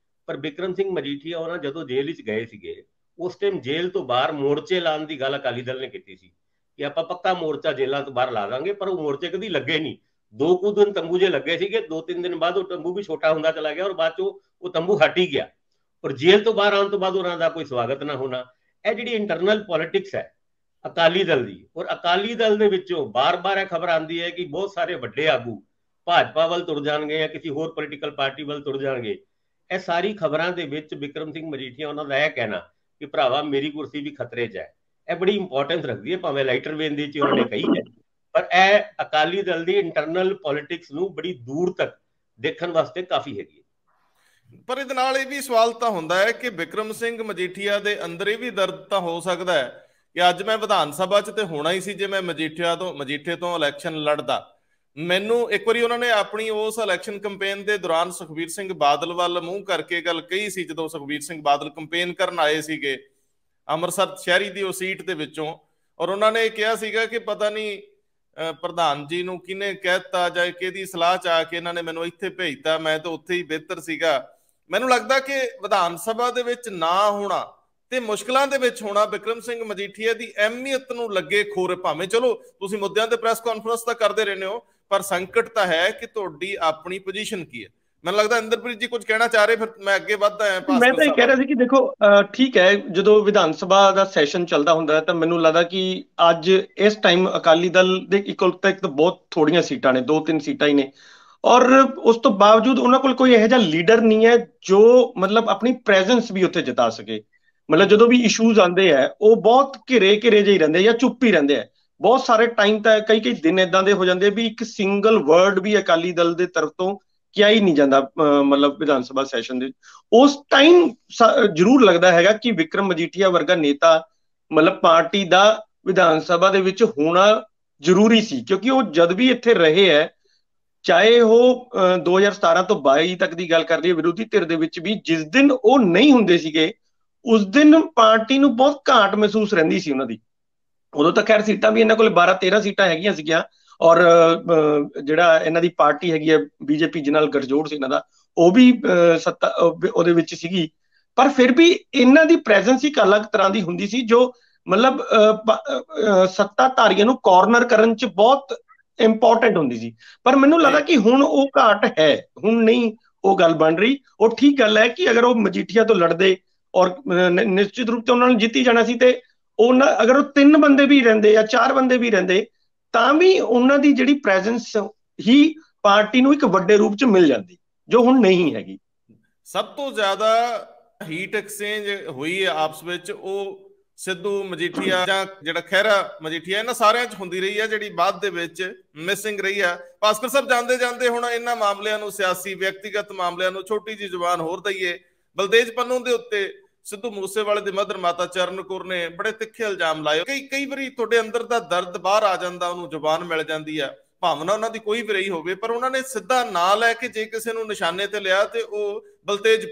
ਪਰ ਬਿਕਰਮ ਸਿੰਘ ਮਜੀਠੀਆ ਉਹਨਾਂ ਜਦੋਂ ਜੇਲ੍ਹ ਵਿੱਚ ਗਏ ਸੀਗੇ ਉਸ ਟਾਈਮ ਜੇਲ੍ਹ ਤੋਂ ਬਾਹਰ ਮੋਰਚੇ ਲਾਉਣ ਦੀ ਗੱਲ ਅਕਾਲੀ ਦਲ ਨੇ ਕੀਤੀ ਸੀ ਕਿ ਆਪਾਂ ਪੱਕਾ ਮੋਰਚਾ ਜੇਲ੍ਹਾਂ ਤੋਂ ਬਾਹਰ ਲਾ ਦਾਂਗੇ, ਪਰ ਉਹ ਮੋਰਚੇ ਕਦੀ ਲੱਗੇ ਨਹੀਂ। 2 ਕੁ ਦਿਨ ਤੰਬੂ ਜੇ ਲੱਗੇ ਸੀਗੇ, 2-3 ਦਿਨ ਬਾਅਦ ਉਹ ਤੰਬੂ ਵੀ ਛੋਟਾ ਹੁੰਦਾ ਚਲਾ ਗਿਆ ਔਰ ਬਾਅਦ ਚੋਂ ਉਹ ਤੰਬੂ ਹਟ ਹੀ ਗਿਆ, ਔਰ ਜੇਲ੍ਹ ਤੋਂ ਬਾਹਰ ਆਉਣ ਤੋਂ ਬਾਅਦ ਉਹਨਾਂ ਦਾ ਕੋਈ ਸਵਾਗਤ ਨਾ ਹੋਣਾ। ਇਹ ਜਿਹੜੀ ਇੰਟਰਨਲ ਪੋਲਿਟਿਕਸ ਹੈ ਅਕਾਲੀ ਦਲ ਦੀ, ਔਰ ਅਕਾਲੀ ਦਲ ਦੇ ਵਿੱਚੋਂ ਬਾਰ-ਬਾਰ ਇਹ ਖਬਰ ਆਉਂਦੀ ਹੈ ਕਿ ਬਹੁਤ ਸਾਰੇ ਵੱਡੇ ਆਗੂ ਭਾਜਪਾ ਵੱਲ ਤੁਰ ਜਾਣਗੇ ਜਾਂ ਕਿਸੇ ਹੋਰ ਪੋਲੀਟੀਕਲ ਪਾਰਟੀ ਵੱਲ ਤੁਰ ਜਾਣਗੇ। ਇਹ ਸਾਰੀ ਖਬਰਾਂ ਦੇ ਵਿੱਚ ਬਿਕਰਮ ਸਿੰਘ ਮਜੀਠੀਆ ਉਹਨਾਂ ਦਾ ਇਹ ਕਹਿਣਾ ਕਿ ਭਰਾਵਾ ਮੇਰੀ ਕੁਰਸੀ ਵੀ ਖਤਰੇ 'ਚ ਹੈ, ਇਹ ਬੜੀ ਇੰਪੋਰਟੈਂਸ ਰੱਖਦੀ ਹੈ, ਭਾਵੇਂ ਲਾਈਟਰ ਵੇਨ ਦੇ 'ਚ ਉਹਨਾਂ ਨੇ ਕਹੀ ਹੈ, ਪਰ ਇਹ ਅਕਾਲੀ ਦਲ ਦੀ ਇੰਟਰਨਲ ਪੋਲਿਟਿਕਸ ਨੂੰ ਬੜੀ ਦੂਰ ਤੱਕ ਦੇਖਣ ਵਾਸਤੇ ਕਾਫੀ ਹੈਗੀ ਹੈ। ਪਰ ਇਹਦੇ ਨਾਲ ਇਹ ਵੀ ਸਵਾਲ ਤਾਂ ਹੁੰਦਾ ਹੈ ਕਿ ਬਿਕਰਮ ਸਿੰਘ ਮਜੀਠੀਆ ਦੇ ਅੰਦਰ ਇਹ ਵੀ ਦਰਦ ਤਾਂ ਹੋ ਸਕਦਾ ਹੈ ਕਿ ਅੱਜ ਮੈਂ ਵਿਧਾਨ ਸਭਾ 'ਚ ਤੇ ਹੋਣਾ ਹੀ ਸੀ ਜੇ ਮੈਂ ਮਜੀਠੇ ਤੋਂ ਇਲੈਕਸ਼ਨ ਲੜਦਾ। ਮੈਨੂੰ ਇੱਕ ਵਾਰੀ ਉਹਨਾਂ ਨੇ ਆਪਣੀ ਉਸ ਇਲੈਕਸ਼ਨ ਕੰਪੇਨ ਦੇ ਦੌਰਾਨ ਸੁਖਬੀਰ ਸਿੰਘ ਬਾਦਲ ਵੱਲ ਮੂੰਹ ਕਰਕੇ ਗੱਲ ਕਹੀ ਸੀ, ਜਦੋਂ ਸੁਖਬੀਰ ਸਿੰਘ ਬਾਦਲ ਕੰਪੇਨ ਕਰਨ ਆਏ ਸੀਗੇ ਅੰਮ੍ਰਿਤਸਰ ਸ਼ਹਿਰੀ ਦੀ ਉਹ ਸੀਟ ਦੇ ਵਿੱਚੋਂ, ਔਰ ਉਹਨਾਂ ਨੇ ਕਿਹਾ ਸੀਗਾ ਕਿ ਪਤਾ ਨਹੀਂ ਪ੍ਰਧਾਨ ਜੀ ਨੂੰ ਕਿਹਨੇ ਕਹਿਤਾ ਜਾਂ ਕਿਹਦੀ ਸਲਾਹ 'ਚ ਆ ਕੇ ਇਹਨਾਂ ਨੇ ਮੈਨੂੰ ਇੱਥੇ ਭੇਜਤਾ, ਮੈਂ ਤਾਂ ਉੱਥੇ ਹੀ ਬਿਹਤਰ ਸੀਗਾ। ਮੈਨੂੰ ਲੱਗਦਾ ਕਿ ਵਿਧਾਨ ਸਭਾ ਦੇ ਵਿੱਚ ਨਾ ਹੋਣਾ ਤੇ ਮੁਸ਼ਕਲਾਂ ਦੇ ਵਿੱਚ ਹੋਣਾ ਬਿਕਰਮ ਸਿੰਘ ਮਜੀਠੀਆ ਦੀ ਅਹਿਮੀਅਤ ਨੂੰ ਲੱਗੇ ਖੋਰੇ। ਭਾਵੇਂ ਚਲੋ ਤੁਸੀਂ ਮੁੱਦਿਆਂ ਤੇ ਪ੍ਰੈਸ ਕਾਨਫਰੰਸ ਤਾਂ ਕਰਦੇ ਰਹਿੰਦੇ ਹੋ, ਪਰ ਸੰਕਟ ਤਾਂ ਹੈ ਕਿ ਤੁਹਾਡੀ ਆਪਣੀ ਪੋਜੀਸ਼ਨ ਕੀ ਹੈ। ਮੈਨੂੰ ਲੱਗਦਾ ਇੰਦਰਪ੍ਰੀਤ ਜੀ ਕੁਝ ਕਹਿਣਾ ਚਾਹ ਰਹੇ, ਫਿਰ ਮੈਂ ਅੱਗੇ ਵੱਧਦਾ ਹਾਂ। ਮੈਂ ਤਾਂ ਇਹ ਕਹਿ ਰਿਹਾ ਸੀ ਕਿ ਦੇਖੋ ਠੀਕ ਹੈ, ਜਦੋਂ ਵਿਧਾਨ ਸਭਾ ਦਾ ਸੈਸ਼ਨ ਚੱਲਦਾ ਹੁੰਦਾ ਹੈ ਤਾਂ ਮੈਨੂੰ ਲੱਗਦਾ ਕਿ ਅੱਜ ਇਸ ਟਾਈਮ ਅਕਾਲੀ ਦਲ ਦੇ ਇੱਕ ਤਾਂ ਬਹੁਤ ਥੋੜੀਆਂ ਸੀਟਾਂ ਨੇ, 2-3 ਸੀਟਾਂ ਹੀ ਨੇ, ਔਰ ਉਸ ਤੋਂ ਬਾਵਜੂਦ ਉਹਨਾਂ ਕੋਲ ਕੋਈ ਇਹੋ ਜਿਹਾ ਲੀਡਰ ਨਹੀਂ ਹੈ ਜੋ ਮਤਲਬ ਆਪਣੀ ਪ੍ਰੈਜ਼ੈਂਸ ਵੀ ਉੱਥੇ ਜਿਤਾ ਸਕੇ। ਮਤਲਬ ਜਦੋਂ ਵੀ ਇਸ਼ੂਜ਼ ਆਉਂਦੇ ਆ ਉਹ ਬਹੁਤ ਘਿਰੇ ਜਿਹੇ ਰਹਿੰਦੇ ਜਾਂ ਚੁੱਪ ਹੀ ਰਹਿੰਦੇ ਆ। ਬਹੁਤ ਸਾਰੇ ਟਾਈਮ ਤਾਂ ਕਈ ਦਿਨ ਇਦਾਂ ਦੇ ਹੋ ਜਾਂਦੇ ਵੀ ਇੱਕ ਸਿੰਗਲ ਵਰਡ ਵੀ ਅਕਾਲੀ ਦਲ ਦੇ ਤਰਫ ਤੋਂ ਕਿਹਾ ਹੀ ਨਹੀਂ ਜਾਂਦਾ ਮਤਲਬ ਵਿਧਾਨ ਸਭਾ ਸੈਸ਼ਨ ਦੇ। ਉਸ ਟਾਈਮ ਜ਼ਰੂਰ ਲੱਗਦਾ ਹੈਗਾ ਕਿ ਵਿਕਰਮ ਮਜੀਠੀਆ ਵਰਗਾ ਨੇਤਾ ਮਤਲਬ ਪਾਰਟੀ ਦਾ ਵਿਧਾਨ ਸਭਾ ਦੇ ਵਿੱਚ ਹੋਣਾ ਜ਼ਰੂਰੀ ਸੀ, ਕਿਉਂਕਿ ਉਹ ਜਦ ਵੀ ਇੱਥੇ ਰਹੇ ਹੈ, ਚਾਹੇ ਉਹ 2017 ਤੋਂ 22 ਤੱਕ ਦੀ ਗੱਲ ਕਰ ਲਈਏ ਵਿਰੋਧੀ ਧਿਰ ਦੇ ਵਿੱਚ ਵੀ, ਜਿਸ ਦਿਨ ਉਹ ਨਹੀਂ ਹੁੰਦੇ ਸੀਗੇ ਉਸ ਦਿਨ ਪਾਰਟੀ ਨੂੰ ਬਹੁਤ ਘਾਟ ਮਹਿਸੂਸ ਰਹਿੰਦੀ ਸੀ ਉਹਨਾਂ ਦੀ। ਉਦੋਂ ਤਾਂ ਖੈਰ ਸੀਟਾਂ ਵੀ ਇਹਨਾਂ ਕੋਲ 12-13 ਸੀਟਾਂ ਹੈਗੀਆਂ ਸੀਗੀਆਂ, ਔਰ ਜਿਹੜਾ ਇਹਨਾਂ ਦੀ ਪਾਰਟੀ ਹੈਗੀ ਹੈ ਬੀਜੇਪੀ ਜਿਹਦੇ ਨਾਲ ਗੱਠਜੋੜ ਸੀ ਇਹਨਾਂ ਦਾ, ਉਹ ਵੀ ਸੱਤਾ ਉਹਦੇ ਵਿੱਚ ਸੀਗੀ, ਪਰ ਫਿਰ ਵੀ ਇਹਨਾਂ ਦੀ ਪ੍ਰੈਜ਼ੈਂਸ ਇੱਕ ਅਲੱਗ ਤਰ੍ਹਾਂ ਦੀ ਹੁੰਦੀ ਸੀ ਜੋ ਮਤਲਬ ਸੱਤਾਧਾਰੀਆਂ ਨੂੰ ਕਾਰਨਰ ਕਰਨ 'ਚ ਬਹੁਤ ਇੰਪੋਰਟੈਂਟ ਹੁੰਦੀ ਸੀ। ਪਰ ਮੈਨੂੰ ਲੱਗਦਾ ਕਿ ਹੁਣ ਉਹ ਘਾਟ ਹੈ, ਹੁਣ ਨਹੀਂ ਉਹ ਗੱਲ ਬਣ ਰਹੀ। ਉਹ ਠੀਕ ਗੱਲ ਹੈ ਕਿ ਅਗਰ ਉਹ ਮਜੀਠੀਆ ਤੋਂ ਲੜਦੇ ਔਰ ਨਿਸ਼ਚਿਤ ਰੂਪ ਤੇ ਉਹਨਾਂ ਨੂੰ ਜਿੱਤੀ ਜਾਣਾ ਸੀ, ਤੇ ਉਹਨਾਂ ਅਗਰ ਉਹ 3 ਬੰਦੇ ਵੀ ਰਹਿੰਦੇ ਜਾਂ 4 ਬੰਦੇ ਵੀ ਰਹਿੰਦੇ ਤਾਂ ਵੀ ਉਹਨਾਂ ਦੀ ਜਿਹੜੀ ਪ੍ਰੈਜ਼ੈਂਸ ਹੀ ਪਾਰਟੀ ਨੂੰ ਇੱਕ ਵੱਡੇ ਰੂਪ 'ਚ ਮਿਲ ਜਾਂਦੀ, ਜੋ ਹੁਣ ਨਹੀਂ ਹੈਗੀ। ਸਭ ਤੋਂ ਜ਼ਿਆਦਾ ਹੀਟ ਐਕਸਚੇਂਜ ਹੋਈ ਹੈ ਆਪਸ ਵਿੱਚ ਉਹ ਸਿੱਧੂ ਮਜੀਠੀਆ ਜਾਂ ਜਿਹੜਾ ਖਹਿਰਾ ਮਜੀਠੀਆ, ਇਹਨਾਂ ਸਾਰਿਆਂ 'ਚ ਹੁੰਦੀ ਰਹੀ ਹੈ, ਜਿਹੜੀ ਬਾਅਦ ਦੇ ਵਿੱਚ ਮਿਸਿੰਗ ਰਹੀ ਆ। ਭਾਸਕਰ ਸਾਹਿਬ ਜਾਂਦੇ ਹੁਣ ਇਹਨਾਂ ਮਾਮਲਿਆਂ ਨੂੰ, ਸਿਆਸੀ ਵਿਅਕਤੀਗਤ ਮਾਮਲਿਆਂ ਨੂੰ ਛੋਟੀ ਜਿਹੀ ਜ਼ੁਬਾਨ ਹੋਰ ਦਈਏ। ਬਲਤੇਜ ਪੰਨੂ ਦੇ ਉੱਤੇ ਸਿੱਧੂ ਮੂਸੇਵਾਲੇ ਦੀ ਮਦਰ ਮਾਤਾ ਚਰਨ ਕੌਰ ਨੇ ਬੜੇ ਤਿੱਖੇ ਇਲਜ਼ਾਮ ਲਾਏ। ਕਈ ਵਾਰੀ ਤੁਹਾਡੇ ਅੰਦਰ ਦਾ ਦਰਦ ਬਾਹਰ ਆ ਜਾਂਦਾ, ਉਹਨੂੰ ਜ਼ੁਬਾਨ ਮਿਲ ਜਾਂਦੀ ਆ, ਭਾਵਨਾ ਉਹਨਾਂ ਦੀ ਕੋਈ ਵੀ ਰਹੀ ਹੋਵੇ, ਪਰ ਉਹਨਾਂ ਨੇ ਸਿੱਧਾ ਨਾਂ ਲੈ ਕੇ ਜੇ ਕਿਸੇ ਨੂੰ ਨਿਸ਼ਾਨੇ ਤੇ ਲਿਆ ਤੇ ਉਹ ਬਲਤੇਜ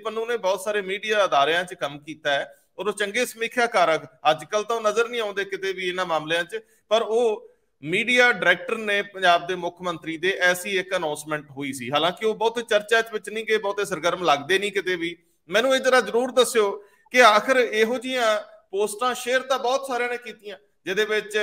ਪੰਨੂ ਨੇ ਬਹੁਤ ਸਾਰੇ ਮੀਡੀਆ ਅਦਾਰਿਆਂ 'ਚ ਕੰਮ ਕੀਤਾ ਹੈ, ਔਰ ਉਹ ਚੰਗੇ ਸਮੀਖਿਆਕਾਰਕ, ਅੱਜ ਕੱਲ ਤਾਂ ਉਹ ਨਜ਼ਰ ਨਹੀਂ ਆਉਂਦੇ ਕਿਤੇ ਵੀ ਇਹਨਾਂ ਮਾਮਲਿਆਂ 'ਚ, ਪਰ ਉਹ ਮੀਡੀਆ ਡਾਇਰੈਕਟਰ ਨੇ ਪੰਜਾਬ ਦੇ ਮੁੱਖ ਮੰਤਰੀ ਦੇ। ਐਸੀ ਇੱਕ ਅਨਾਉਂਸਮੈਂਟ ਹੋਈ ਸੀ, ਹਾਲਾਂਕਿ ਉਹ ਬਹੁਤੇ ਚਰਚਾ ਵਿੱਚ ਨਹੀਂ ਗਏ, ਬਹੁਤੇ ਸਰਗਰਮ ਲੱਗਦੇ ਨਹੀਂ ਕਿਤੇ ਵੀ। ਮੈਨੂੰ ਇਹ ਜਰਾ ਜ਼ਰੂਰ ਦੱਸਿਓ ਕਿ ਆਖਰ ਇਹੋ ਜਿਹੀਆਂ ਪੋਸਟਾਂ ਸ਼ੇਅਰ ਤਾਂ ਬਹੁਤ ਸਾਰਿਆਂ ਨੇ ਕੀਤੀਆਂ ਜਿਹਦੇ ਵਿੱਚ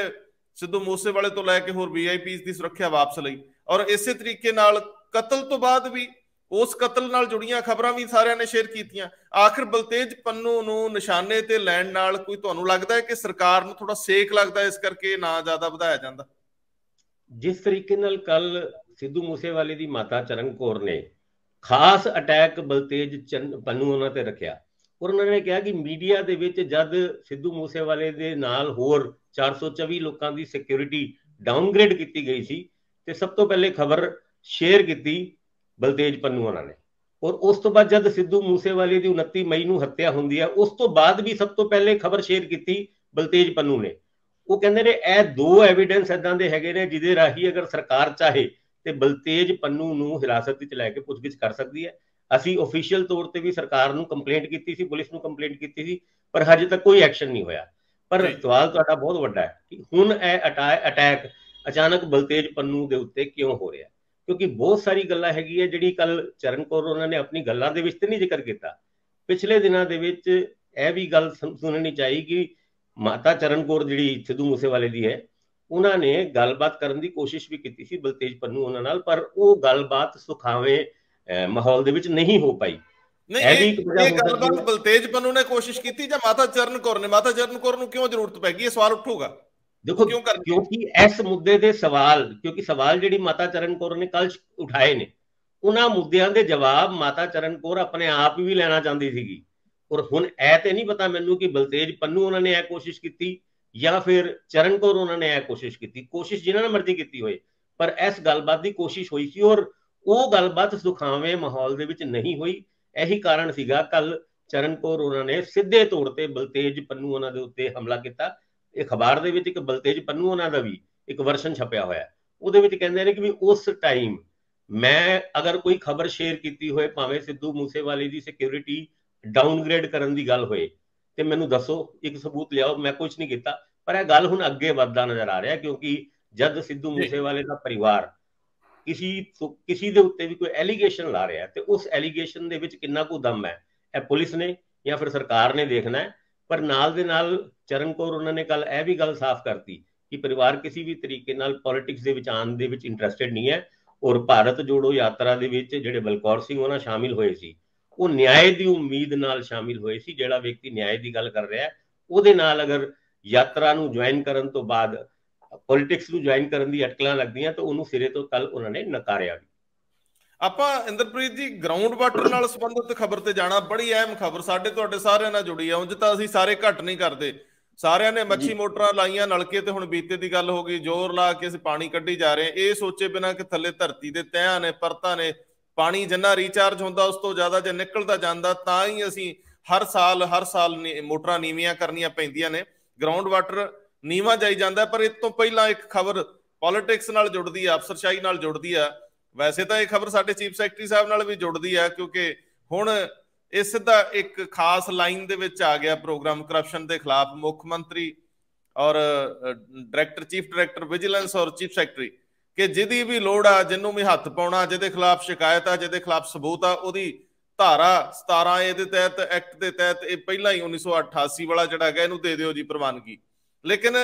ਸਿੱਧੂ ਮੂਸੇਵਾਲੇ ਤੋਂ ਲੈ ਕੇ ਹੋਰ ਵੀਆਈਪੀਜ਼ ਦੀ ਸੁਰੱਖਿਆ ਵਾਪਸ ਲਈ, ਔਰ ਇਸੇ ਤਰੀਕੇ ਨਾਲ ਕਤਲ ਤੋਂ ਬਾਅਦ ਵੀ ਉਸ ਕਤਲ ਨਾਲ ਜੁੜੀਆਂ ਖਬਰਾਂ ਵੀ ਸਾਰਿਆਂ ਨੇ ਸ਼ੇਅਰ ਕੀਤੀਆਂ। ਆਖਰ ਬਲਤੇਜ ਪੰਨੂ ਨੂੰ ਨਿਸ਼ਾਨੇ ਤੇ ਲੈਣ ਨਾਲ ਕੋਈ ਤੁਹਾਨੂੰ ਲੱਗਦਾ ਹੈ ਕਿ ਸਰਕਾਰ ਨੂੰ ਥੋੜਾ ਸੇਕ ਲੱਗਦਾ, ਇਸ ਕਰਕੇ ਨਾ ਜ਼ਿਆਦਾ ਵਧਾਇਆ ਜਾਂਦਾ? ਜਿਸ ਤਰੀਕੇ ਨਾਲ ਕੱਲ ਸਿੱਧੂ ਮੂਸੇਵਾਲੇ ਦੀ ਮਾਤਾ ਚਰਨ ਕੌਰ ਨੇ ਖਾਸ ਅਟੈਕ ਬਲਤੇਜ ਪੰਨੂ ਉਹਨਾਂ ਤੇ ਰੱਖਿਆ, ਔਰ ਉਹਨਾਂ ਨੇ ਕਿਹਾ ਕਿ ਮੀਡੀਆ ਦੇ ਵਿੱਚ ਜਦ ਸਿੱਧੂ ਮੂਸੇਵਾਲੇ ਦੇ ਨਾਲ ਹੋਰ 424 ਲੋਕਾਂ ਦੀ ਸਿਕਿਉਰਿਟੀ ਡਾਊਨਗ੍ਰੇਡ ਕੀਤੀ ਗਈ ਸੀ ਤੇ ਸਭ ਤੋਂ ਪਹਿਲੇ ਖਬਰ ਸ਼ੇਅਰ ਕੀਤੀ ਬਲਤੇਜ ਪੰਨੂ ਉਹਨਾਂ ਨੇ। ਔਰ ਉਸ ਤੋਂ ਬਾਅਦ ਜਦ ਸਿੱਧੂ ਮੂਸੇਵਾਲੇ ਦੀ 29 ਮਈ ਨੂੰ ਹੱਤਿਆ ਹੁੰਦੀ ਹੈ, ਉਸ ਤੋਂ ਬਾਅਦ ਵੀ ਸਭ ਤੋਂ ਪਹਿਲੇ ਖਬਰ ਸ਼ੇਅਰ ਕੀਤੀ ਬਲਤੇਜ ਪੰਨੂ ਨੇ। ਉਹ ਕਹਿੰਦੇ ਨੇ ਇਹ ਦੋ ਐਵੀਡੈਂਸ ਇਦਾਂ ਦੇ ਹੈਗੇ ਨੇ ਜਿਹਦੇ ਰਾਹੀਂ ਅਗਰ ਸਰਕਾਰ ਚਾਹੇ ਤੇ ਬਲਤੇਜ ਪੰਨੂ ਨੂੰ ਹਿਰਾਸਤ ਵਿੱਚ ਲੈ ਕੇ ਪੁੱਛਗਿੱਛ ਕਰ ਸਕਦੀ ਹੈ। ਅਸੀਂ ਆਫੀਸ਼ੀਅਲ ਤੌਰ ਤੇ ਵੀ ਸਰਕਾਰ ਨੂੰ ਕੰਪਲੇਂਟ ਕੀਤੀ ਸੀ, ਪੁਲਿਸ ਨੂੰ ਕੰਪਲੇਂਟ ਕੀਤੀ ਸੀ, ਪਰ ਹਜੇ ਤੱਕ ਕੋਈ ਐਕਸ਼ਨ ਨਹੀਂ ਹੋਇਆ। ਪਰ ਸਵਾਲ ਤੁਹਾਡਾ ਬਹੁਤ ਵੱਡਾ ਹੈ ਕਿ ਹੁਣ ਇਹ ਅਟੈਕ ਅਚਾਨਕ ਬਲਤੇਜ ਪੰਨੂ ਦੇ ਉੱਤੇ ਕਿਉਂ ਹੋ ਰਿਹਾ, ਕਿਉਂਕਿ ਬਹੁਤ ਸਾਰੀ ਗੱਲਾਂ ਹੈਗੀ ਹੈ ਜਿਹੜੀ ਕੱਲ ਚਰਨ ਕੌਰ ਉਹਨਾਂ ਨੇ ਆਪਣੀ ਗੱਲਾਂ ਦੇ ਵਿੱਚ ਤੇ ਨਹੀਂ ਜ਼ਿਕਰ ਕੀਤਾ। ਪਿਛਲੇ ਦਿਨਾਂ ਦੇ ਵਿੱਚ ਇਹ ਵੀ ਗੱਲ ਸੁਣਨੀ ਚਾਹੀ ਕਿ ਮਾਤਾ ਚਰਨ ਕੌਰ ਜਿਹੜੀ ਸਿੱਧੂ ਮੂਸੇਵਾਲੇ ਦੀ ਹੈ, ਉਹਨਾਂ ਨੇ ਗੱਲਬਾਤ ਕਰਨ ਦੀ ਕੋਸ਼ਿਸ਼ ਵੀ ਕੀਤੀ ਸੀ ਬਲਤੇਜ ਪੰਨੂ ਉਹਨਾਂ ਨਾਲ, ਪਰ ਉਹ ਗੱਲਬਾਤ ਸੁਖਾਵੇਂ ਮਾਹੌਲ ਦੇ ਵਿੱਚ ਨਹੀਂ ਹੋ ਪਾਈ। ਇਹ ਗੱਲਬਾਤ ਬਲਤੇਜ ਪੰਨੂ ਨੇ ਕੋਸ਼ਿਸ਼ ਕੀਤੀ ਜਾਂ ਮਾਤਾ ਚਰਨ ਕੌਰ ਨੇ? ਮਾਤਾ ਚਰਨ ਕੌਰ ਨੂੰ ਕਿਉਂ ਜ਼ਰੂਰਤ ਪੈ ਗਈ? ਇਹ ਸਵਾਲ ਉੱਠੂਗਾ। ਦੇਖੋ, ਕਿਉਂਕਿ ਇਸ ਮੁੱਦੇ ਦੇ ਸਵਾਲ ਜਿਹੜੀ ਮਾਤਾ ਚਰਨ ਕੌਰ ਨੇ ਕੱਲ ਉਠਾਏ ਨੇ, ਉਹਨਾਂ ਮੁੱਦਿਆਂ ਦੇ ਜਵਾਬ ਮਾਤਾ ਚਰਨ ਕੌਰ ਆਪਣੇ ਆਪ ਵੀ ਲੈਣਾ ਚਾਹੁੰਦੀ ਸੀਗੀ। ਔਰ ਹੁਣ ਇਹ ਤੇ ਨਹੀਂ ਪਤਾ ਮੈਨੂੰ ਕਿ ਬਲਤੇਜ ਪੰਨੂ ਉਹਨਾਂ ਨੇ ਇਹ ਕੋਸ਼ਿਸ਼ ਕੀਤੀ ਜਾਂ ਫਿਰ ਚਰਨ ਕੌਰ ਉਹਨਾਂ ਨੇ ਇਹ ਕੋਸ਼ਿਸ਼ ਕੀਤੀ। ਕੋਸ਼ਿਸ਼ ਜਿਨ੍ਹਾਂ ਨੇ ਮਰਜ਼ੀ ਕੀਤੀ ਹੋਏ, ਪਰ ਇਸ ਗੱਲਬਾਤ ਦੀ ਕੋਸ਼ਿਸ਼ ਹੋਈ ਸੀ ਔਰ ਉਹ ਗੱਲਬਾਤ ਸੁਖਾਵੇਂ ਮਾਹੌਲ ਦੇ ਵਿੱਚ ਨਹੀਂ ਹੋਈ। ਇਹੀ ਕਾਰਨ ਸੀਗਾ ਕੱਲ ਚਰਨ ਕੌਰ ਉਹਨਾਂ ਨੇ ਸਿੱਧੇ ਤੌਰ ਤੇ ਬਲਤੇਜ ਪੰਨੂ ਉਹਨਾਂ ਦੇ ਉੱਤੇ ਹਮਲਾ ਕੀਤਾ। ਇਹ ਅਖਬਾਰ ਦੇ ਵਿੱਚ ਇੱਕ ਬਲਤੇਜ ਪੰਨੂ ਉਹਨਾਂ ਦਾ ਵੀ ਇੱਕ ਵਰਸ਼ਨ ਛਪਿਆ ਹੋਇਆ, ਉਹਦੇ ਵਿੱਚ ਕਹਿੰਦੇ ਨੇ ਕਿ ਵੀ ਉਸ ਟਾਈਮ ਮੈਂ ਅਗਰ ਕੋਈ ਖਬਰ ਸ਼ੇਅਰ ਕੀਤੀ ਹੋਏ, ਭਾਵੇਂ ਸਿੱਧੂ ਮੂਸੇਵਾਲੇ ਦੀ ਸਿਕਿਉਰਿਟੀ ਡਾਊਨਗ੍ਰੇਡ ਕਰਨ ਦੀ ਗੱਲ ਹੋਏ, ਤੇ ਮੈਨੂੰ ਦੱਸੋ, ਇੱਕ ਸਬੂਤ ਲਿਆਓ। ਮੈਂ ਕੁਝ ਨਹੀਂ ਕੀਤਾ। ਪਰ ਇਹ ਗੱਲ ਹੁਣ ਅੱਗੇ ਵੱਧਦਾ ਨਜ਼ਰ ਆ ਰਿਹਾ, ਕਿਉਂਕਿ ਜਦ ਸਿੱਧੂ ਮੂਸੇਵਾਲੇ ਦਾ ਪਰਿਵਾਰ ਕਿਸੇ ਦੇ ਉੱਤੇ ਵੀ ਕੋਈ ਐਲੀਗੇਸ਼ਨ ਲਾ ਰਿਹਾ ਤੇ ਉਸ ਐਲੀਗੇਸ਼ਨ ਦੇ ਵਿੱਚ ਕਿੰਨਾ ਕੁ ਦਮ ਹੈ, ਇਹ ਪੁਲਿਸ ਨੇ ਜਾਂ ਫਿਰ ਸਰਕਾਰ ਨੇ ਦੇਖਣਾ ਹੈ। ਪਰ ਨਾਲ ਦੇ ਨਾਲ ਚਰਨ ਕੌਰ ਉਹਨਾਂ ਨੇ ਕੱਲ ਇਹ ਵੀ ਗੱਲ ਸਾਫ਼ ਕਰਤੀ ਕਿ ਪਰਿਵਾਰ ਕਿਸੇ ਵੀ ਤਰੀਕੇ ਨਾਲ ਪੋਲਿਟਿਕਸ ਦੇ ਵਿੱਚ ਆਉਣ ਦੇ ਵਿੱਚ ਇੰਟਰਸਟਿਡ ਨਹੀਂ ਹੈ। ਔਰ ਭਾਰਤ ਜੋੜੋ ਯਾਤਰਾ ਦੇ ਵਿੱਚ ਜਿਹੜੇ ਬਲਕੌਰ ਸਿੰਘ ਉਹਨਾਂ ਸ਼ਾਮਿਲ ਹੋਏ ਸੀ, ਉਹ ਨਿਆਂ ਦੀ ਉਮੀਦ ਨਾਲ ਸ਼ਾਮਿਲ ਹੋਏ ਸੀ। ਜਿਹੜਾ ਵਿਅਕਤੀ ਨਿਆਂ ਦੀ ਗੱਲ ਕਰ ਰਿਹਾ, ਉਹਦੇ ਨਾਲ ਅਗਰ ਯਾਤਰਾ ਨੂੰ ਜੁਆਇਨ ਕਰਨ ਤੋਂ ਬਾਅਦ ਪੋਲਿਟਿਕਸ ਨੂੰ ਜੁਆਇਨ ਕਰਨ ਦੀ ਅਟਕਲਾਂ ਲੱਗਦੀਆਂ ਤਾਂ ਉਹਨੂੰ ਸਿਰੇ ਤੋਂ ਕੱਲ ਉਹਨਾਂ ਨੇ ਨਕਾਰਿਆ ਵੀ। ਆਪਾਂ ਇੰਦਰਪ੍ਰੀਤ ਜੀ ਗਰਾਊਂਡ ਵਾਟਰ ਨਾਲ ਸੰਬੰਧਿਤ ਖਬਰ ਤੇ ਜਾਣਾ, ਬੜੀ ਅਹਿਮ ਖਬਰ ਸਾਡੇ ਤੁਹਾਡੇ ਸਾਰਿਆਂ ਨਾਲ ਜੁੜੀ ਆ। ਉਂਝ ਤਾਂ ਅਸੀਂ ਸਾਰੇ ਘੱਟ ਨਹੀਂ ਕਰਦੇ, ਸਾਰਿਆਂ ਨੇ ਮੱਛੀ ਮੋਟਰਾਂ ਲਾਈਆਂ ਨਲਕੇ ਤੇ, ਹੁਣ ਬੀਤੇ ਦੀ ਗੱਲ ਹੋ ਗਈ, ਜ਼ੋਰ ਲਾ ਕੇ ਅਸੀਂ ਪਾਣੀ ਕੱਢੀ ਜਾ ਰਹੇ, ਇਹ ਸੋਚੇ ਬਿਨਾਂ ਕਿ ਥੱਲੇ ਧਰਤੀ ਦੇ ਤਹਿਆਂ ਨੇ, ਪਰਤਾਂ ਨੇ, ਪਾਣੀ ਜਿੰਨਾ ਰੀਚਾਰਜ ਹੁੰਦਾ ਉਸ ਤੋਂ ਜ਼ਿਆਦਾ ਜੇ ਨਿਕਲਦਾ ਜਾਂਦਾ ਤਾਂ ਹੀ ਅਸੀਂ ਹਰ ਸਾਲ ਮੋਟਰਾਂ ਨੀਵੀਆਂ ਕਰਨੀਆਂ ਪੈਂਦੀਆਂ ਨੇ, ਗਰਾਊਂਡ ਵਾਟਰ ਨੀਵਾਂ ਜਾਈ ਜਾਂਦਾ। ਪਰ ਇਸ ਤੋਂ ਪਹਿਲਾਂ ਇੱਕ ਖਬਰ ਪੋਲਿਟਿਕਸ ਨਾਲ ਜੁੜਦੀ ਆ, ਅਫਸਰਸ਼ਾਹੀ ਨਾਲ ਜੁੜਦੀ ਆ। ਵੈਸੇ ਤਾਂ ਇਹ ਖਬਰ ਸਾਡੇ ਚੀਫ ਸੈਕਟਰੀ ਸਾਹਿਬ ਨਾਲ ਵੀ ਜੁੜਦੀ ਆ, ਕਿਉਂਕਿ ਹੁਣ ਇਹ ਸਿੱਧਾ ਇੱਕ ਖਾਸ ਲਾਈਨ ਦੇ ਵਿੱਚ ਆ ਗਿਆ ਪ੍ਰੋਗਰਾਮ ਕਰਪਸ਼ਨ ਦੇ ਖਿਲਾਫ। ਮੁੱਖ ਮੰਤਰੀ ਔਰ ਚੀਫ ਡਾਇਰੈਕਟਰ ਵਿਜੀਲੈਂਸ ਔਰ ਚੀਫ ਸੈਕਟਰੀ ਕਿ ਜਿਹਦੀ ਵੀ ਲੋੜ ਆ, ਜਿਹਨੂੰ ਵੀ ਹੱਥ ਪਾਉਣਾ, ਜਿਹਦੇ ਖਿਲਾਫ ਸ਼ਿਕਾਇਤ ਆ, ਜਿਹਦੇ ਖਿਲਾਫ ਸਬੂਤ ਆ, ਉਹਦੀ ਧਾਰਾ 17A ਦੇ ਤਹਿਤ, ਐਕਟ ਦੇ ਤਹਿਤ, ਇਹ ਪਹਿਲਾਂ ਹੀ 1988 ਵਾਲਾ ਜਿਹੜਾ ਹੈਗਾ, ਇਹਨੂੰ ਦੇ ਦਿਓ ਜੀ ਪ੍ਰਵਾਨਗੀ। ਲੇਕਿਨ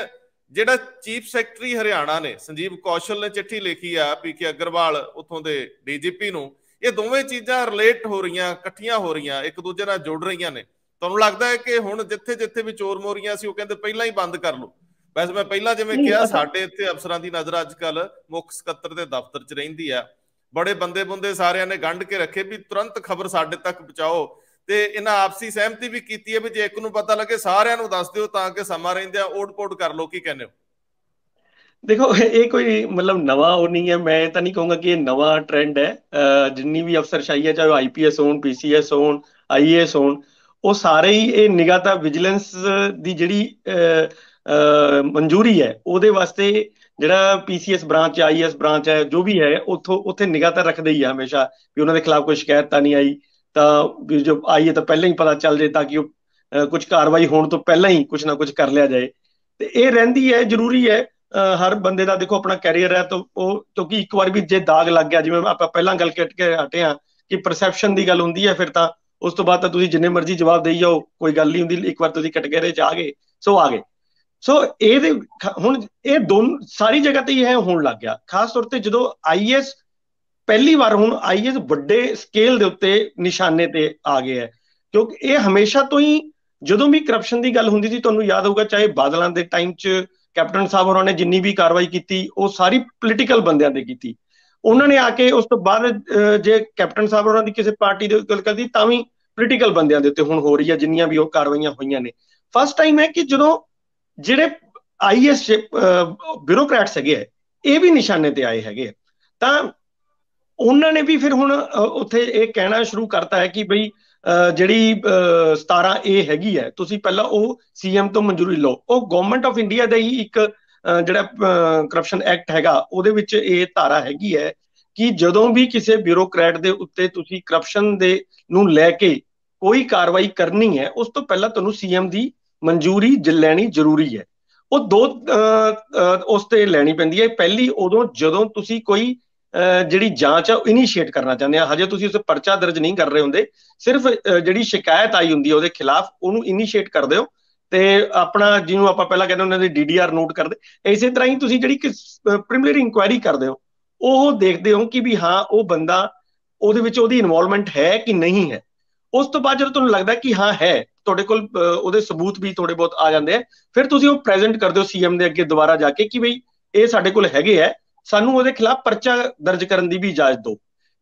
ਜਿਹੜਾ ਚੀਫ ਸੈਕਟਰੀ ਹਰਿਆਣਾ ਨੇ ਸੰਜੀਵ ਕੌਸ਼ਲ ਨੇ ਚਿੱਠੀ ਲਿਖੀ ਆ ਪੀਕੇ ਅਗਰਵਾਲ ਉੱਥੋਂ ਦੇ ਡੀਜੀਪੀ ਨੂੰ, ਇਹ ਦੋਵੇਂ ਚੀਜ਼ਾਂ ਰਿਲੇਟ ਹੋ ਰਹੀਆਂ, ਇਕੱਠੀਆਂ ਹੋ ਰਹੀਆਂ, ਇੱਕ ਦੂਜੇ ਨਾਲ ਜੁੜ ਰਹੀਆਂ ਨੇ। ਤੁਹਾਨੂੰ ਲੱਗਦਾ ਹੈ ਕਿ ਹੁਣ ਜਿੱਥੇ ਵੀ ਚੋਰ ਮੋਰੀਆਂ ਸੀ ਉਹ ਕਹਿੰਦੇ ਪਹਿਲਾਂ ਹੀ ਬੰਦ ਕਰ ਲਓ? ਵੈਸੇ ਮੈਂ ਪਹਿਲਾਂ ਜਿਵੇਂ ਕਿਹਾ, ਸਾਡੇ ਇੱਥੇ ਅਫਸਰਾਂ ਦੀ ਨਜ਼ਰ ਅੱਜ ਕੱਲ ਮੁੱਖ ਸਕੱਤਰ ਦੇ ਦਫ਼ਤਰ 'ਚ ਰਹਿੰਦੀ ਆ, ਬੜੇ ਬੰਦੇ ਸਾਰਿਆਂ ਨੇ ਗੰਢ ਕੇ ਰੱਖੇ ਵੀ ਤੁਰੰਤ ਖਬਰ ਸਾਡੇ ਤੱਕ ਪਹੁੰਚਾਓ, ਤੇ ਇਹਨਾਂ ਆਪਸੀ ਸਹਿਮਤੀ ਵੀ ਕੀਤੀ ਹੈ ਵੀ ਜੇ ਇੱਕ ਨੂੰ ਪਤਾ ਲੱਗੇ ਸਾਰਿਆਂ ਨੂੰ ਦੱਸ ਦਿਓ ਤਾਂ ਕਿ ਸਮਾਂ ਰਹਿੰਦਿਆਂ ਓਟ-ਪੋਟ ਕਰ ਲਓ। ਕੀ ਕਹਿੰਦੇ ਹੋ? ਦੇਖੋ, ਇਹ ਕੋਈ ਮਤਲਬ ਨਵਾਂ ਉਹ ਨਹੀਂ ਹੈ, ਮੈਂ ਤਾਂ ਨਹੀਂ ਕਹੂੰਗਾ ਕਿ ਇਹ ਨਵਾਂ ਟ੍ਰੈਂਡ ਹੈ। ਜਿੰਨੀ ਵੀ ਅਫਸਰਸ਼ਾਹੀ ਹੈ, ਚਾਹੇ IPS ਹੋਣ, PCS ਹੋਣ, IAS ਹੋਣ, ਉਹ ਸਾਰੇ ਹੀ ਇਹ ਨਿਗਾਹ ਵਿਜੀਲੈਂਸ ਦੀ ਜਿਹੜੀ ਮਨਜ਼ੂਰੀ ਹੈ ਉਹਦੇ ਵਾਸਤੇ ਜਿਹੜਾ PCS ਬ੍ਰਾਂਚ, IAS ਬ੍ਰਾਂਚ ਹੈ, ਜੋ ਵੀ ਹੈ, ਉੱਥੇ ਨਿਗਾਹ ਤਾਂ ਰੱਖਦੇ ਹੀ ਆ ਹਮੇਸ਼ਾ ਵੀ ਉਹਨਾਂ ਦੇ ਖਿਲਾਫ ਕੋਈ ਸ਼ਿਕਾਇਤ ਤਾਂ ਨਹੀਂ ਆਈ, ਤਾਂ ਵੀ ਜੋ ਆਈ ਹੈ ਤਾਂ ਪਹਿਲਾਂ ਹੀ ਪਤਾ ਚੱਲ ਜਾਏ ਤਾਂ ਕਿ ਉਹ ਕੁਝ ਕਾਰਵਾਈ ਹੋਣ ਤੋਂ ਪਹਿਲਾਂ ਹੀ ਕੁਝ ਨਾ ਕੁਝ ਕਰ ਲਿਆ ਜਾਏ। ਤੇ ਇਹ ਰਹਿੰਦੀ ਹੈ, ਜ਼ਰੂਰੀ ਹੈ। ਹਰ ਬੰਦੇ ਦਾ ਦੇਖੋ ਆਪਣਾ ਕੈਰੀਅਰ ਹੈ, ਤਾਂ ਉਹ ਕਿਉਂਕਿ ਇੱਕ ਵਾਰ ਵੀ ਜੇ ਦਾਗ ਲੱਗ ਗਿਆ, ਜਿਵੇਂ ਆਪਾਂ ਪਹਿਲਾਂ ਗੱਲ ਕਰਕੇ ਹਟੇ ਹਾਂ ਕਿ ਪਰਸੈਪਸ਼ਨ ਦੀ ਗੱਲ ਹੁੰਦੀ ਹੈ, ਫਿਰ ਤਾਂ ਉਸ ਤੋਂ ਬਾਅਦ ਤਾਂ ਤੁਸੀਂ ਜਿੰਨੇ ਮਰਜ਼ੀ ਜਵਾਬ ਦੇਈ ਜਾਓ, ਕੋਈ ਗੱਲ ਨਹੀਂ ਹੁੰਦੀ। ਇੱਕ ਵਾਰ ਤੁਸੀਂ ਕੈਟੇਗਰੀ 'ਚ ਆ ਗਏ ਸੋ ਆ ਗਏ। ਸੋ ਇਹਦੇ ਹੁਣ ਇਹ ਸਾਰੀ ਜਗ੍ਹਾ ਤੇ ਇਹ ਹੋਣ ਲੱਗ ਗਿਆ, ਖਾਸ ਤੌਰ ਤੇ ਜਦੋਂ IAS ਪਹਿਲੀ ਵਾਰ ਹੁਣ IAS ਵੱਡੇ ਸਕੇਲ ਦੇ ਉੱਤੇ ਨਿਸ਼ਾਨੇ ਤੇ ਆ ਗਏ ਹੈ, ਕਿਉਂਕਿ ਇਹ ਹਮੇਸ਼ਾ ਤੋਂ ਹੀ ਜਦੋਂ ਵੀ ਕਰਪਸ਼ਨ ਦੀ ਗੱਲ ਹੁੰਦੀ ਸੀ, ਤੁਹਾਨੂੰ ਯਾਦ ਹੋਊਗਾ, ਚਾਹੇ ਬਾਦਲਾਂ ਦੇ ਟਾਈਮ 'ਚ ਕੈਪਟਨ ਸਾਹਿਬ ਉਹਨਾਂ ਨੇ ਜਿੰਨੀ ਵੀ ਕਾਰਵਾਈ ਕੀਤੀ ਉਹ ਸਾਰੀ ਪੋਲੀਟੀਕਲ ਬੰਦਿਆਂ ਤੇ ਕੀਤੀ। ਉਹਨਾਂ ਨੇ ਆ ਕੇ ਉਸ ਤੋਂ ਬਾਅਦ ਜੇ ਕੈਪਟਨ ਸਾਹਿਬ ਉਹਨਾਂ ਦੀ ਕਿਸੇ ਪਾਰਟੀ ਦੀ ਗੱਲ ਕਰਦੀ ਤਾਂ ਵੀ ਪੋਲੀਟੀਕਲ ਬੰਦਿਆਂ ਦੇ ਉੱਤੇ ਹੁਣ ਹੋ ਰਹੀ ਹੈ, ਜਿੰਨੀਆਂ ਵੀ ਉਹ ਕਾਰਵਾਈਆਂ ਹੋਈਆਂ ਨੇ। ਫਸਟ ਟਾਈਮ ਹੈ ਕਿ ਜਦੋਂ ਜਿਹੜੇ ਆਈਐਸ ਬਿਊਰੋਕਰੈਟਸ ਹੈਗੇ ਆ, ਇਹ ਵੀ ਨਿਸ਼ਾਨੇ ਤੇ ਆਏ ਹੈਗੇ ਆ, ਤਾਂ ਉਹਨਾਂ ਨੇ ਵੀ ਫਿਰ ਹੁਣ ਉੱਥੇ ਇਹ ਕਹਿਣਾ ਸ਼ੁਰੂ ਕਰਤਾ ਹੈ ਕਿ ਬਈ ਜਿਹੜੀ 17A ਹੈਗੀ ਹੈ, ਤੁਸੀਂ ਪਹਿਲਾਂ ਉਹ ਸੀਐਮ ਤੋਂ ਮਨਜ਼ੂਰੀ ਲਓ। ਉਹ ਗਵਰਨਮੈਂਟ ਆਫ ਇੰਡੀਆ ਦਾ ਹੀ ਇੱਕ ਜਿਹੜਾ ਕਰਪਸ਼ਨ ਐਕਟ ਹੈਗਾ, ਉਹਦੇ ਵਿੱਚ ਇਹ ਧਾਰਾ ਹੈਗੀ ਹੈ ਕਿ ਜਦੋਂ ਵੀ ਕਿਸੇ ਬਿਊਰੋਕਰੈਟ ਦੇ ਉੱਤੇ ਤੁਸੀਂ ਕਰਪਸ਼ਨ ਦੇ ਨੂੰ ਲੈ ਕੇ ਕੋਈ ਕਾਰਵਾਈ ਕਰਨੀ ਹੈ, ਉਸ ਤੋਂ ਪਹਿਲਾਂ ਤੁਹਾਨੂੰ ਸੀਐਮ ਦੀ ਮਨਜ਼ੂਰੀ ਲੈਣੀ ਜ਼ਰੂਰੀ ਹੈ। ਉਹ ਦੋ ਉਸ ਤੇ ਲੈਣੀ ਪੈਂਦੀ ਹੈ। ਪਹਿਲੀ ਉਦੋਂ ਜਦੋਂ ਤੁਸੀਂ ਕੋਈ ਜਿਹੜੀ ਜਾਂਚ ਆ ਉਹ ਇਨੀਸ਼ੀਏਟ ਕਰਨਾ ਚਾਹੁੰਦੇ ਆ, ਹਜੇ ਤੁਸੀਂ ਉਸ ਪਰਚਾ ਦਰਜ ਨਹੀਂ ਕਰ ਰਹੇ ਹੁੰਦੇ, ਸਿਰਫ ਜਿਹੜੀ ਸ਼ਿਕਾਇਤ ਆਈ ਹੁੰਦੀ ਹੈ ਉਹਦੇ ਖਿਲਾਫ ਉਹਨੂੰ ਇਨੀਸ਼ੀਏਟ ਕਰਦੇ ਹੋ ਤੇ ਆਪਣਾ ਜਿਹਨੂੰ ਆਪਾਂ ਪਹਿਲਾਂ ਕਹਿੰਦੇ ਉਹਨਾਂ ਦੀ DDR ਨੋਟ ਕਰਦੇ। ਇਸੇ ਤਰ੍ਹਾਂ ਹੀ ਤੁਸੀਂ ਜਿਹੜੀ ਪ੍ਰੀਲਿਮਿਨਰੀ ਇਨਕੁਆਇਰੀ ਕਰਦੇ ਹੋ, ਉਹ ਦੇਖਦੇ ਹੋ ਕਿ ਵੀ ਹਾਂ ਉਹ ਬੰਦਾ ਉਹਦੇ ਵਿੱਚ ਉਹਦੀ ਇਨਵੋਲਵਮੈਂਟ ਹੈ ਕਿ ਨਹੀਂ ਹੈ। ਉਸ ਤੋਂ ਬਾਅਦ ਜਦੋਂ ਤੁਹਾਨੂੰ ਲੱਗਦਾ ਕਿ ਹਾਂ ਹੈ, ਤੁਹਾਡੇ ਕੋਲ ਉਹਦੇ ਸਬੂਤ ਵੀ ਥੋੜੇ ਬਹੁਤ ਆ ਜਾਂਦੇ ਆ, ਫਿਰ ਤੁਸੀਂ ਉਹ ਪ੍ਰੈਜ਼ੈਂਟ ਕਰਦੇ ਹੋ ਸੀਐਮ ਦੇ ਅੱਗੇ ਦੁਬਾਰਾ ਜਾ ਕੇ ਕਿ ਬਈ ਇਹ ਸਾਡੇ ਕੋਲ ਹੈਗੇ ਹੈ, ਸਾਨੂੰ ਉਹਦੇ ਖਿਲਾਫ ਪਰਚਾ ਦਰਜ ਕਰਨ ਦੀ ਵੀ ਇਜਾਜ਼ਤ ਦਿਓ।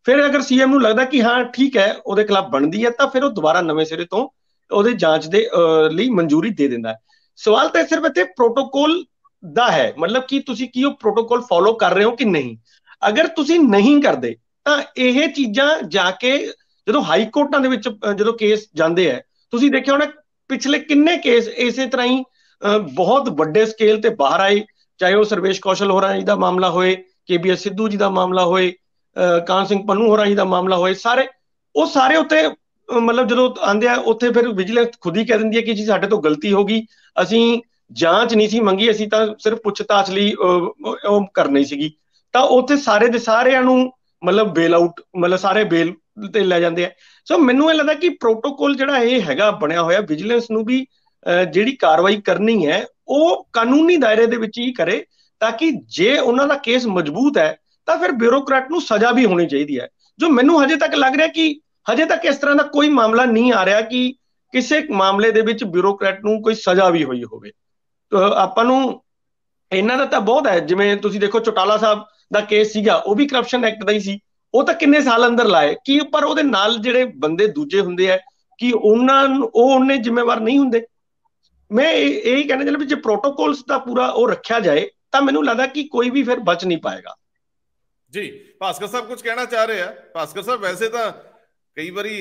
ਫਿਰ ਅਗਰ ਸੀਐਮ ਨੂੰ ਲੱਗਦਾ ਕਿ ਹਾਂ ਠੀਕ ਹੈ ਉਹਦੇ ਖਿਲਾਫ ਬਣਦੀ ਹੈ, ਤਾਂ ਫਿਰ ਉਹ ਦੁਬਾਰਾ ਨਵੇਂ ਸਿਰੇ ਤੋਂ ਉਹਦੇ ਜਾਂਚ ਦੇ ਲਈ ਮਨਜ਼ੂਰੀ ਦੇ ਦਿੰਦਾ ਹੈ। ਸਵਾਲ ਤਾਂ ਸਿਰਫ ਇੱਥੇ ਪ੍ਰੋਟੋਕੋਲ ਦਾ ਹੈ, ਮਤਲਬ ਕਿ ਤੁਸੀਂ ਕੀ ਉਹ ਪ੍ਰੋਟੋਕੋਲ ਫੋਲੋ ਕਰ ਰਹੇ ਹੋ ਕਿ ਨਹੀਂ। ਅਗਰ ਤੁਸੀਂ ਨਹੀਂ ਕਰਦੇ ਤਾਂ ਇਹ ਚੀਜ਼ਾਂ ਜਾ ਕੇ ਜਦੋਂ ਹਾਈ ਕੋਰਟਾਂ ਦੇ ਵਿੱਚ ਜਦੋਂ ਕੇਸ ਜਾਂਦੇ ਹੈ, ਤੁਸੀਂ ਦੇਖਿਆ ਹੋਣਾ ਪਿਛਲੇ ਕਿੰਨੇ ਕੇਸ ਇਸੇ ਤਰ੍ਹਾਂ ਹੀ ਬਹੁਤ ਵੱਡੇ ਸਕੇਲ ਤੇ ਬਾਹਰ ਆਏ, ਚਾਹੇ ਉਹ ਸਰਵੇਸ਼ ਕੌਸ਼ਲ ਹੋਰਾਂ ਜੀ ਦਾ ਮਾਮਲਾ ਹੋਏ, KBS ਸਿੱਧੂ ਜੀ ਦਾ ਮਾਮਲਾ ਹੋਏ, ਕਾਹਨ ਸਿੰਘ ਪੰਨੂ ਹੋਰਾਂ ਜੀ ਦਾ ਮਾਮਲਾ ਹੋਏ, ਉਹ ਸਾਰੇ ਉੱਤੇ ਮਤਲਬ ਜਦੋਂ ਆਉਂਦੇ ਆ ਉੱਥੇ ਫਿਰ ਵਿਜੀਲੈਂਸ ਖੁਦ ਹੀ ਕਹਿ ਦਿੰਦੀ ਹੈ ਕਿ ਜੀ ਸਾਡੇ ਤੋਂ ਗਲਤੀ ਹੋ ਗਈ, ਅਸੀਂ ਜਾਂਚ ਨਹੀਂ ਸੀ ਮੰਗੀ, ਅਸੀਂ ਤਾਂ ਸਿਰਫ ਪੁੱਛਤਾਛ ਲਈ ਉਹ ਕਰਨੀ ਸੀਗੀ। ਤਾਂ ਉੱਥੇ ਸਾਰੇ ਦੇ ਸਾਰਿਆਂ ਨੂੰ ਮਤਲਬ ਬੇਲ ਆਊਟ, ਮਤਲਬ ਸਾਰੇ ਬੇਲ ਤੇ ਲੈ ਜਾਂਦੇ ਆ। ਸੋ ਮੈਨੂੰ ਇਹ ਲੱਗਦਾ ਕਿ ਪ੍ਰੋਟੋਕੋਲ ਜਿਹੜਾ ਇਹ ਹੈਗਾ ਬਣਿਆ ਹੋਇਆ, ਵਿਜੀਲੈਂਸ ਨੂੰ ਵੀ ਜਿਹੜੀ ਕਾਰਵਾਈ ਕਰਨੀ ਹੈ ਉਹ ਕਾਨੂੰਨੀ ਦਾਇਰੇ ਦੇ ਵਿੱਚ ਹੀ ਕਰੇ, ਤਾਂ ਕਿ ਜੇ ਉਹਨਾਂ ਦਾ ਕੇਸ ਮਜ਼ਬੂਤ ਹੈ ਤਾਂ ਫਿਰ ਬਿਊਰੋਕਰੈਟ ਨੂੰ ਸਜ਼ਾ ਵੀ ਹੋਣੀ ਚਾਹੀਦੀ ਹੈ। ਜੋ ਮੈਨੂੰ ਹਜੇ ਤੱਕ ਲੱਗ ਰਿਹਾ ਕਿ ਹਜੇ ਤੱਕ ਇਸ ਤਰ੍ਹਾਂ ਦਾ ਕੋਈ ਮਾਮਲਾ ਨਹੀਂ ਆ ਰਿਹਾ ਕਿ ਕਿਸੇ ਮਾਮਲੇ ਦੇ ਵਿੱਚ ਬਿਊਰੋਕਰੈਟ ਨੂੰ ਕੋਈ ਸਜ਼ਾ ਵੀ ਹੋਈ ਹੋਵੇ। ਆਪਾਂ ਨੂੰ ਇਹਨਾਂ ਦਾ ਤਾਂ ਬਹੁਤ ਹੈ, ਜਿਵੇਂ ਤੁਸੀਂ ਦੇਖੋ ਚੌਟਾਲਾ ਸਾਹਿਬ ਦਾ ਕੇਸ ਸੀਗਾ, ਉਹ ਵੀ ਕਰਪਸ਼ਨ ਐਕਟ ਦਾ ਹੀ ਸੀ, ਉਹ ਤਾਂ ਕਿੰਨੇ ਸਾਲ ਅੰਦਰ ਲਾਏ ਕਿ, ਪਰ ਉਹਦੇ ਨਾਲ ਜਿਹੜੇ ਬੰਦੇ ਦੂਜੇ ਹੁੰਦੇ ਆ ਕਿ ਉਹਨਾਂ ਨੂੰ ਉਹਨੇ ਜ਼ਿੰਮੇਵਾਰ ਨਹੀਂ ਹੁੰਦੇ। ਮੈਂ ਇਹੀ ਕਹਿਣਾ ਚਾਹੁੰਦਾ ਵੀ ਜੇ ਪ੍ਰੋਟੋਕੋਲਸ ਦਾ ਪੂਰਾ ਉਹ ਰੱਖਿਆ ਜਾਏ ਤਾਂ ਮੈਨੂੰ ਲੱਗਦਾ ਕਿ ਕੋਈ ਵੀ ਫਿਰ ਬਚ ਨਹੀਂ ਪਾਏਗਾ। ਜੀ ਭਾਸਕਰ ਸਾਹਿਬ ਕੁਝ ਕਹਿਣਾ ਚਾਹ ਰਹੇ ਆ? ਭਾਸਕਰ ਸਾਹਿਬ ਵੈਸੇ ਤਾਂ ਕਈ ਵਾਰੀ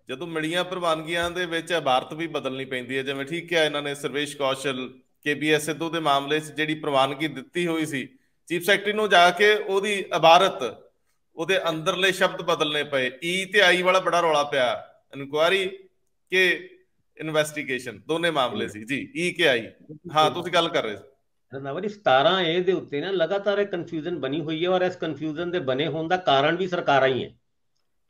ਜਦੋਂ ਮਿਲੀਆਂ ਪ੍ਰਵਾਨਗੀਆਂ ਦੇ ਵਿੱਚ ਇਬਾਰਤ ਵੀ ਬਦਲਣੀ ਪੈਂਦੀ ਹੈ, ਜਿਵੇਂ ਠੀਕ ਹੈ ਇਹਨਾਂ ਨੇ ਸਰਵੇਸ਼ ਕੌਸ਼ਲ KBS ਸਿੱਧੂ ਦੇ ਮਾਮਲੇ 'ਚ ਜਿਹੜੀ ਪ੍ਰਵਾਨਗੀ ਦਿੱਤੀ ਹੋਈ ਸੀ, ਚੀਫ ਸੈਕਟਰੀ ਨੂੰ ਜਾ ਕੇ ਉਹਦੀ ਇਬਾਰਤ ਉਹਦੇ ਅੰਦਰਲੇ ਸ਼ਬਦ ਬਦਲਨੇ ਪਏ। ਤੇ I ਵਾਲਾ ਬੜਾ ਰੌਲਾ ਪਿਆ, ਇਨਕੁਆਇਰੀ ਕਿ ਇਨਵੈਸਟੀਗੇਸ਼ਨ ਦੋਨੇ ਮਾਮਲੇ ਸੀ ਜੀ, ਕਿ I। ਹਾਂ ਤੁਸੀਂ ਗੱਲ ਕਰ ਰਹੇ ਸੀ ਰੰਧਾਵਾ ਜੀ, 17A ਦੇ ਉੱਤੇ ਨਾ ਲਗਾਤਾਰ ਇਹ ਕਨਫਿਊਜ਼ਨ ਬਣੀ ਹੋਈ ਹੈ, ਔਰ ਇਸ ਕਨਫਿਊਜ਼ਨ ਦੇ ਬਣੇ ਹੋਣ ਦਾ ਕਾਰਨ ਵੀ ਸਰਕਾਰਾਂ ਹੀ ਹੈ।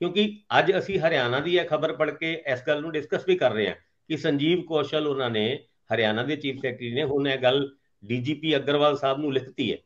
ਕਿਉਂਕਿ ਅੱਜ ਅਸੀਂ ਹਰਿਆਣਾ ਦੀ ਇਹ ਖਬਰ ਪੜ੍ਹ ਕੇ ਇਸ ਗੱਲ ਨੂੰ ਡਿਸਕਸ ਵੀ ਕਰ ਰਹੇ ਹਾਂ ਕਿ ਸੰਜੀਵ ਕੌਸ਼ਲ ਉਹਨਾਂ ਨੇ, ਹਰਿਆਣਾ ਦੇ ਚੀਫ ਸੈਕਟਰੀ ਨੇ ਹੁਣ ਇਹ ਗੱਲ DGP ਅਗਰਵਾਲ ਸਾਹਿਬ ਨੂੰ ਲਿਖਤੀ ਹੈ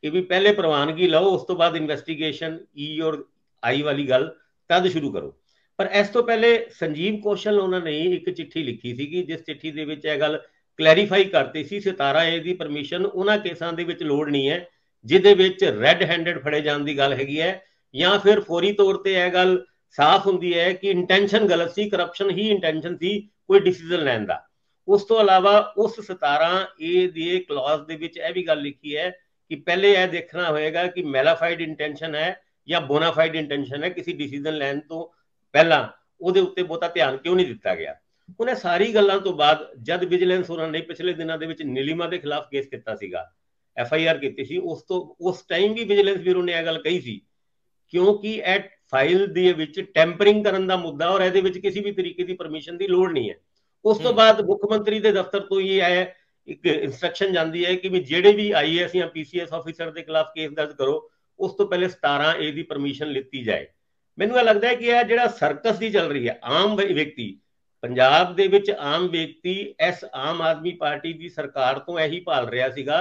ਕਿ ਵੀ ਪਹਿਲੇ ਪ੍ਰਵਾਨਗੀ ਲਓ, ਉਸ ਤੋਂ ਬਾਅਦ ਇਨਵੈਸਟੀਗੇਸ਼ਨ E ਔਰ I ਵਾਲੀ ਗੱਲ ਤਦ ਸ਼ੁਰੂ ਕਰੋ। ਪਰ ਇਸ ਤੋਂ ਪਹਿਲੇ ਸੰਜੀਵ ਕੌਸ਼ਲ ਉਹਨਾਂ ਨੇ ਇੱਕ ਚਿੱਠੀ ਲਿਖੀ ਸੀਗੀ, ਜਿਸ ਚਿੱਠੀ ਦੇ ਵਿੱਚ ਇਹ ਗੱਲ ਕਲੈਰੀਫਾਈ ਕਰਤੀ ਸੀ 17A ਦੀ ਪਰਮਿਸ਼ਨ ਉਹਨਾਂ ਕੇਸਾਂ ਦੇ ਵਿੱਚ ਲੋੜ ਨਹੀਂ ਹੈ ਜਿਹਦੇ ਵਿੱਚ ਰੈੱਡ ਹੈਂਡਡ ਫੜੇ ਜਾਣ ਦੀ ਗੱਲ ਹੈਗੀ ਹੈ, ਜਾਂ ਫਿਰ ਫੌਰੀ ਤੌਰ ਤੇ ਇਹ ਗੱਲ ਸਾਫ਼ ਹੁੰਦੀ ਹੈ ਕਿ ਇੰਟੈਂਸ਼ਨ ਗਲਤ ਸੀ, ਕਰਪਸ਼ਨ ਹੀ ਇੰਟੈਂਸ਼ਨ ਸੀ ਕੋਈ ਡਿਸੀਜਨ ਲੈਣ ਦਾ। ਉਸ ਤੋਂ ਇਲਾਵਾ ਉਸ 17A ਦੇ ਕਲੌਜ਼ ਦੇ ਵਿੱਚ ਇਹ ਵੀ ਗੱਲ ਲਿਖੀ ਹੈ ਕਿ ਪਹਿਲੇ ਇਹ ਦੇਖਣਾ ਹੋਏਗਾ ਕਿ ਮੈਲਾਫਾਈਡ ਇੰਟੈਂਸ਼ਨ ਹੈ ਜਾਂ ਬੋਨਾਫਾਈਡ ਇੰਟੈਂਸ਼ਨ ਹੈ, ਕਿਸੇ ਡਿਸੀਜਨ ਲੈਣ ਤੋਂ ਪਹਿਲਾਂ ਉਹਦੇ ਉੱਤੇ ਬਹੁਤਾ ਧਿਆਨ ਕਿਉਂ ਨਹੀਂ ਦਿੱਤਾ ਗਿਆ। ਹੁਣ ਇਹ ਸਾਰੀ ਗੱਲਾਂ ਤੋਂ ਬਾਅਦ ਜਦ ਵਿਜੀਲੈਂਸ ਉਹਨਾਂ ਨੇ ਪਿਛਲੇ ਦਿਨਾਂ ਦੇ ਵਿੱਚ ਨੀਲਿਮਾ ਦੇ ਖਿਲਾਫ ਕੇਸ ਕੀਤਾ ਸੀਗਾ, FIR ਕੀਤੀ ਸੀ, ਉਸ ਟਾਈਮ ਵੀ ਵਿਜੀਲੈਂਸ ਬਿਊਰੋ ਨੇ ਇਹ ਗੱਲ ਕਹੀ ਸੀ, ਕਿਉਂਕਿ ਇਹ ਫਾਈਲ ਦੇ ਵਿੱਚ ਟੈਂਪਰਿੰਗ ਕਰਨ ਦਾ ਮੁੱਦਾ ਔਰ ਇਹਦੇ ਵਿੱਚ ਕਿਸੇ ਵੀ ਤਰੀਕੇ ਦੀ ਪਰਮਿਸ਼ਨ ਦੀ ਲੋੜ ਨਹੀਂ ਹੈ। ਉਸ ਤੋਂ ਬਾਅਦ ਮੁੱਖ ਮੰਤਰੀ ਦੇ ਦਫ਼ਤਰ ਤੋਂ ਹੀ ਇਹ ਇੱਕ ਇੰਸਟਰਕਸ਼ਨ ਜਾਂਦੀ ਹੈ ਕਿ ਵੀ ਜਿਹੜੇ ਵੀ IAS ਜਾਂ PCS ਆਫੀਸਰ ਦੇ ਖਿਲਾਫ ਕੇਸ ਦਰਜ ਕਰੋ, ਉਸ ਤੋਂ ਪਹਿਲੇ 17A ਦੀ ਪਰਮਿਸ਼ਨ ਲਿੱਤੀ ਜਾਏ। ਮੈਨੂੰ ਇਹ ਲੱਗਦਾ ਹੈ ਕਿ ਇਹ ਜਿਹੜਾ ਸਰਕਸ ਦੀ ਚੱਲ ਰਹੀ ਹੈ, ਆਮ ਵਿਅਕਤੀ ਪੰਜਾਬ ਦੇ ਵਿੱਚ ਆਮ ਵਿਅਕਤੀ ਇਸ ਆਮ ਆਦਮੀ ਪਾਰਟੀ ਦੀ ਸਰਕਾਰ ਤੋਂ ਇਹੀ ਭਾਲ ਰਿਹਾ ਸੀਗਾ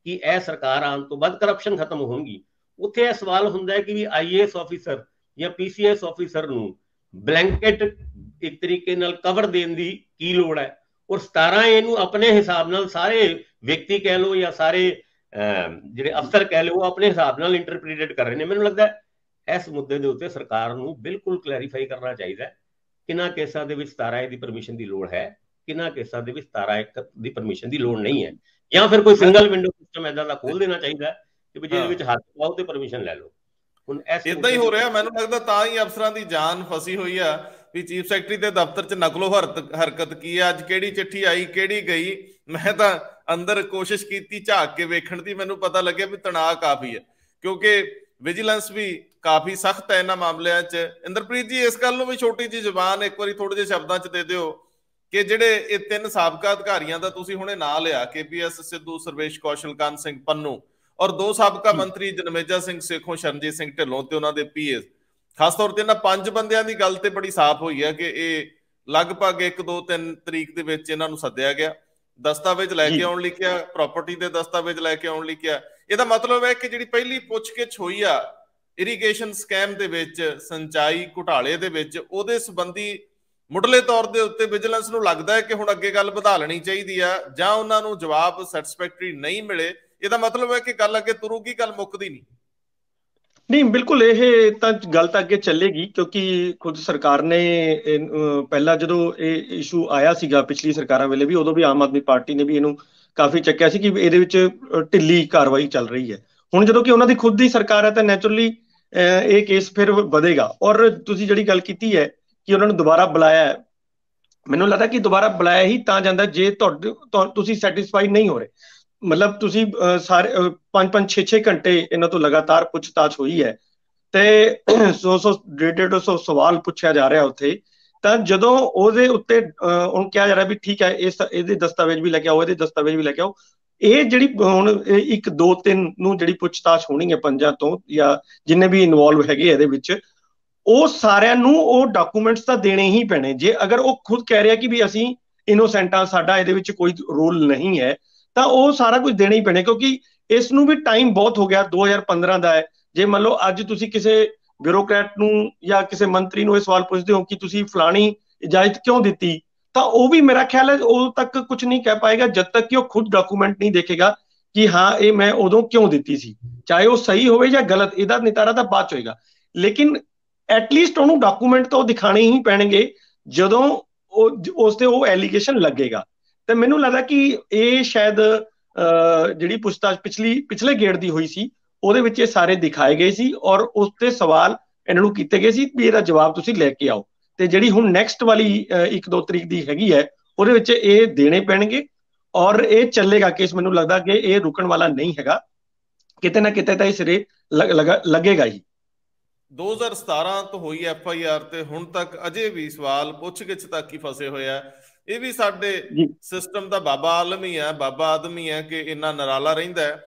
ਕਿ ਇਹ ਸਰਕਾਰ ਆਉਣ ਤੋਂ ਬਾਅਦ ਕਰਪਸ਼ਨ ਖਤਮ ਹੋਊਗੀ। ਉੱਥੇ ਇਹ ਸਵਾਲ ਹੁੰਦਾ ਹੈ ਕਿ ਵੀ IAS ਆਫੀਸਰ ਜਾਂ PCS ਆਫੀਸਰ ਨੂੰ ਬਲੈਂਕਟ ਇੱਕ ਤਰੀਕੇ ਨਾਲ ਕਵਰ ਦੇਣ ਦੀ ਕੀ ਲੋੜ ਹੈ, ਔਰ 17A ਨੂੰ ਆਪਣੇ ਹਿਸਾਬ ਨਾਲ ਸਾਰੇ ਵਿਅਕਤੀ ਕਹਿ ਲਓ ਜਾਂ ਸਾਰੇ ਜਿਹੜੇ ਅਫਸਰ ਕਹਿ ਲਓ ਆਪਣੇ ਹਿਸਾਬ ਨਾਲ ਇੰਟਰਪ੍ਰੀਟੇਟ ਕਰ ਰਹੇ ਨੇ। ਮੈਨੂੰ ਲੱਗਦਾ ਇਸ ਮੁੱਦੇ ਦੇ ਉੱਤੇ ਸਰਕਾਰ ਨੂੰ ਬਿਲਕੁਲ ਕਲੈਰੀਫਾਈ ਕਰਨਾ ਚਾਹੀਦਾ ਹੈ ਕਿਹਨਾਂ ਕੇਸਾਂ ਦੇ ਵਿੱਚ 17A ਦੀ ਪਰਮਿਸ਼ਨ ਦੀ ਲੋੜ ਹੈ, ਕਿਹਨਾਂ ਕੇਸਾਂ ਦੇ ਵਿੱਚ 17A ਦੀ ਪਰਮਿਸ਼ਨ ਦੀ ਲੋੜ ਨਹੀਂ ਹੈ, ਜਾਂ ਫਿਰ ਕੋਈ ਸਿੰਗਲ ਵਿੰਡੋ ਸਿਸਟਮ ਇਦਾਂ ਦਾ ਖੋਲ ਦੇਣਾ ਚਾਹੀਦਾ ਕਿ ਵੀ ਜਿਹਦੇ ਵਿੱਚ ਹੱਥ ਪਾਓ ਤੇ ਪਰਮਿਸ਼ਨ ਲੈ ਲਓ। ਹੁਣ ਇਦਾਂ ਹੀ ਹੋ ਰਿਹਾ ਮੈਨੂੰ ਲੱਗਦਾ, ਤਾਂ ਹੀ ਅਫਸਰਾਂ ਦੀ ਜਾਨ ਫਸੀ ਹੋਈ ਆ ਵੀ ਚੀਫ ਸੈਕਟਰੀ ਦੇ ਦਫ਼ਤਰ 'ਚ ਨਕਲੋ ਹਰਕਤ ਕੀ ਆ, ਅੱਜ ਕਿਹੜੀ ਚਿੱਠੀ ਆਈ ਕਿਹੜੀ ਗਈ। ਮੈਂ ਤਾਂ ਅੰਦਰ ਕੋਸ਼ਿਸ਼ ਕੀਤੀ ਝਾਕ ਕੇ ਵੇਖਣ ਦੀ, ਮੈਨੂੰ ਪਤਾ ਲੱਗਿਆ ਵੀ ਤਣਾਅ ਕਾਫੀ ਹੈ, ਕਿਉਂਕਿ ਵਿਜੀਲੈਂਸ ਵੀ ਕਾਫੀ ਸਖਤ ਹੈ ਇਹਨਾਂ ਮਾਮਲਿਆਂ 'ਚ। ਇੰਦਰਪ੍ਰੀਤ ਜੀ, ਇਸ ਗੱਲ ਨੂੰ ਵੀ ਛੋਟੀ ਜਿਹੀ ਜ਼ੁਬਾਨ ਇੱਕ ਵਾਰੀ ਥੋੜੇ ਜਿਹੇ ਸ਼ਬਦਾਂ 'ਚ ਦੇ ਦਿਓ ਕਿ ਜਿਹੜੇ ਇਹ 3 ਸਾਬਕਾ ਅਧਿਕਾਰੀਆਂ ਦਾ ਤੁਸੀਂ ਹੁਣੇ ਨਾਂ ਲਿਆ, KPS ਸਿੱਧੂ, ਸਰਵੇਸ਼ ਕੌਸ਼ਲ, ਕਾਨ ਸਿੰਘ ਪੰਨੂ, ਔਰ 2 ਸਾਬਕਾ ਮੰਤਰੀ ਜਨਮੇਜਾ ਸਿੰਘ ਸੇਖੋਂ, ਸ਼ਰਨਜੀਤ ਸਿੰਘ ਢਿੱਲੋਂ ਤੇ ਉਹਨਾਂ ਦੇ PA, ਖਾਸ ਤੌਰ ਤੇ ਇਹਨਾਂ 5 ਬੰਦਿਆਂ ਦੀ ਗੱਲ ਤੇ ਬੜੀ ਸਾਫ਼ ਹੋਈ ਹੈ ਕਿ ਇਹ ਲਗਭਗ 1, 2, 3 ਤਰੀਕ ਦੇ ਵਿੱਚ ਇਹਨਾਂ ਨੂੰ ਸੱਦਿਆ ਗਿਆ, ਦਸਤਾਵੇਜ਼ ਲੈ ਕੇ ਆਉਣ ਲਈ ਕਿਹਾ, ਪ੍ਰਾਪਰਟੀ ਦੇ ਦਸਤਾਵੇਜ਼ ਲੈ ਕੇ ਆਉਣ ਲਈ ਕਿਹਾ। ਇਹਦਾ ਮਤਲਬ ਹੈ ਕਿ ਜਿਹੜੀ ਪਹਿਲੀ ਪੁੱਛਗਿੱਛ ਹੋਈ ਆ ਇਰੀਗੇਸ਼ਨ ਸਕੈਮ ਦੇ ਵਿੱਚ, ਸਿੰਚਾਈ ਘੁਟਾਲੇ ਦੇ ਵਿੱਚ, ਉਹਦੇ ਸੰਬੰਧੀ ਮੁੱਢਲੇ ਤੌਰ ਦੇ ਉੱਤੇ ਵਿਜੀਲੈਂਸ ਨੂੰ ਲੱਗਦਾ ਹੈ ਕਿ ਹੁਣ ਅੱਗੇ ਗੱਲ ਵਧਾ ਲੈਣੀ ਚਾਹੀਦੀ ਆ, ਜਾਂ ਉਹਨਾਂ ਨੂੰ ਜਵਾਬ ਸੈਟੀਸਫੈਕਟਰੀ ਨਹੀਂ ਮਿਲੇ, ਇਹਦਾ ਮਤਲਬ ਹੈ ਕਿ ਗੱਲ ਅੱਗੇ ਤੁਰੂਗੀ, ਗੱਲ ਮੁੱਕਦੀ ਨਹੀਂ। ਨਹੀਂ, ਬਿਲਕੁਲ ਇਹ ਤਾਂ ਗੱਲ ਤਾਂ ਅੱਗੇ ਚੱਲੇਗੀ, ਕਿਉਂਕਿ ਖੁਦ ਸਰਕਾਰ ਨੇ ਪਹਿਲਾਂ ਜਦੋਂ ਇਹ ਇਸ਼ੂ ਆਇਆ ਸੀਗਾ ਪਿਛਲੀ ਸਰਕਾਰਾਂ ਵੇਲੇ ਵੀ, ਉਦੋਂ ਵੀ ਆਮ ਆਦਮੀ ਪਾਰਟੀ ਨੇ ਵੀ ਇਹਨੂੰ ਕਾਫੀ ਚੱਕਿਆ ਸੀ ਕਿ ਇਹਦੇ ਵਿੱਚ ਢਿੱਲੀ ਕਾਰਵਾਈ ਚੱਲ ਰਹੀ ਹੈ। ਹੁਣ ਜਦੋਂ ਕਿ ਉਹਨਾਂ ਦੀ ਖੁਦ ਦੀ ਸਰਕਾਰ ਹੈ ਤਾਂ ਨੈਚੁਰਲੀ ਇਹ ਕੇਸ ਫਿਰ ਵਧੇਗਾ। ਔਰ ਤੁਸੀਂ ਜਿਹੜੀ ਗੱਲ ਕੀਤੀ ਹੈ ਕਿ ਉਹਨਾਂ ਨੂੰ ਦੁਬਾਰਾ ਬੁਲਾਇਆ ਹੈ, ਮੈਨੂੰ ਲੱਗਦਾ ਕਿ ਦੁਬਾਰਾ ਬੁਲਾਇਆ ਹੀ ਤਾਂ ਜਾਂਦਾ ਜੇ ਤੁਸੀਂ ਸੈਟੀਸਫਾਈ ਨਹੀਂ ਹੋ ਰਹੇ। ਮਤਲਬ ਤੁਸੀਂ ਸਾਰੇ 5-5, 6-6 ਘੰਟੇ ਇਹਨਾਂ ਤੋਂ ਲਗਾਤਾਰ ਪੁੱਛਤਾਛ ਹੋਈ ਹੈ ਤੇ 100 150 ਸਵਾਲ ਪੁੱਛਿਆ ਜਾ ਰਿਹਾ ਉੱਥੇ, ਤਾਂ ਜਦੋਂ ਉਹਦੇ ਉੱਤੇ ਹੁਣ ਕਿਹਾ ਜਾ ਰਿਹਾ ਵੀ ਠੀਕ ਹੈ ਇਹਦੇ ਦਸਤਾਵੇਜ਼ ਵੀ ਲੈ ਕੇ ਆਓ, ਇਹਦੇ ਦਸਤਾਵੇਜ਼ ਵੀ ਲੈ ਕੇ ਆਓ, ਇਹ ਜਿਹੜੀ ਹੁਣ 1, 2, 3 ਨੂੰ ਜਿਹੜੀ ਪੁੱਛਤਾਛ ਹੋਣੀ ਹੈ 5 ਤੋਂ ਜਾਂ ਜਿੰਨੇ ਵੀ ਇਨਵੋਲਵ ਹੈਗੇ ਇਹਦੇ ਵਿੱਚ, ਉਹ ਸਾਰਿਆਂ ਨੂੰ ਉਹ ਡਾਕੂਮੈਂਟਸ ਤਾਂ ਦੇਣੇ ਹੀ ਪੈਣੇ। ਜੇ ਅਗਰ ਉਹ ਖੁਦ ਕਹਿ ਰਿਹਾ ਕਿ ਵੀ ਅਸੀਂ ਇਨੋਸੈਂਟ ਆ, ਸਾਡਾ ਇਹਦੇ ਵਿੱਚ ਕੋਈ ਰੋਲ ਨਹੀਂ ਹੈ, ਤਾਂ ਉਹ ਸਾਰਾ ਕੁਝ ਦੇਣਾ ਹੀ ਪੈਣਾ, ਕਿਉਂਕਿ ਇਸ ਨੂੰ ਵੀ ਟਾਈਮ ਬਹੁਤ ਹੋ ਗਿਆ, 2015 ਦਾ ਹੈ। ਜੇ ਮੰਨ ਲਓ ਅੱਜ ਤੁਸੀਂ ਕਿਸੇ ਬਿਊਰੋਕਰੈਟ ਨੂੰ ਜਾਂ ਕਿਸੇ ਮੰਤਰੀ ਨੂੰ ਇਹ ਸਵਾਲ ਪੁੱਛਦੇ ਹੋ ਕਿ ਤੁਸੀਂ ਫਲਾਣੀ ਇਜਾਜ਼ਤ ਕਿਉਂ ਦਿੱਤੀ, ਤਾਂ ਉਹ ਵੀ ਮੇਰਾ ਖਿਆਲ ਹੈ ਉਦੋਂ ਤੱਕ ਕੁਝ ਨਹੀਂ ਕਹਿ ਪਾਏਗਾ ਜਦ ਤੱਕ ਕਿ ਉਹ ਖੁਦ ਡਾਕੂਮੈਂਟ ਨਹੀਂ ਦੇਖੇਗਾ ਕਿ ਹਾਂ ਇਹ ਮੈਂ ਉਦੋਂ ਕਿਉਂ ਦਿੱਤੀ ਸੀ, ਚਾਹੇ ਉਹ ਸਹੀ ਹੋਵੇ ਜਾਂ ਗਲਤ, ਇਹਦਾ ਨਿਤਾਰਾ ਤਾਂ ਬਾਅਦ ਚ ਹੋਏਗਾ। ਲੇਕਿਨ ਐਟਲੀਸਟ ਉਹਨੂੰ ਡਾਕੂਮੈਂਟ ਤਾਂ ਉਹ ਦਿਖਾਣੇ ਹੀ ਪੈਣਗੇ ਜਦੋਂ ਉਸ ਤੇ ਉਹ ਐਲੀਗੇਸ਼ਨ ਲੱਗੇਗਾ। ਤੇ ਮੈਨੂੰ ਲੱਗਦਾ ਕਿ ਇਹ ਸ਼ਾਇਦ ਜਿਹੜੀ ਪੁੱਛਤਾਛ ਪਿਛਲੇ ਗੇੜ ਦੀ ਹੋਈ ਸੀ ਉਹਦੇ ਵਿੱਚ ਇਹ ਸਾਰੇ ਦਿਖਾਏ ਗਏ ਸੀ ਔਰ ਉਸ ਤੇ ਸਵਾਲ ਇਹਨਾਂ ਨੂੰ ਕੀਤੇ ਗਏ ਸੀ ਵੀ ਇਹਦਾ ਜਵਾਬ ਤੁਸੀਂ ਲੈ ਕੇ ਆਓ। ਤੇ ਜਿਹੜੀ ਹੁਣ ਨੈਕਸਟ ਵਾਲੀ 1-2 ਤਰੀਕ ਦੀ ਹੈਗੀ ਹੈ ਉਹਦੇ ਵਿੱਚ ਇਹ ਦੇਣੇ ਪੈਣਗੇ ਔਰ ਇਹ ਚੱਲੇਗਾ ਕੇਸ। ਮੈਨੂੰ ਲੱਗਦਾ ਕਿ ਇਹ ਰੁਕਣ ਵਾਲਾ ਨਹੀਂ ਹੈਗਾ, ਕਿਤੇ ਨਾ ਕਿਤੇ ਤਾਂ ਇਹ ਸਿਰੇ ਲੱਗੇਗਾ ਹੀ। 2017 ਤੋਂ ਹੋਈ FIR ਤੇ ਹੁਣ ਤੱਕ ਅਜੇ ਵੀ ਸਵਾਲ ਪੁੱਛਗਿੱਛ ਤੱਕ ਹੀ ਫਸੇ ਹੋਏ ਆ। ਇਹ ਵੀ ਸਾਡੇ ਸਿਸਟਮ ਦਾ ਬਾਬਾ ਆਲਮ ਹੀ ਹੈ, ਬਾਬਾ ਆਦਮ ਹੀ ਹੈ ਕਿ ਇੰਨਾ ਨਰਾਲਾ ਰਹਿੰਦਾ ਹੈ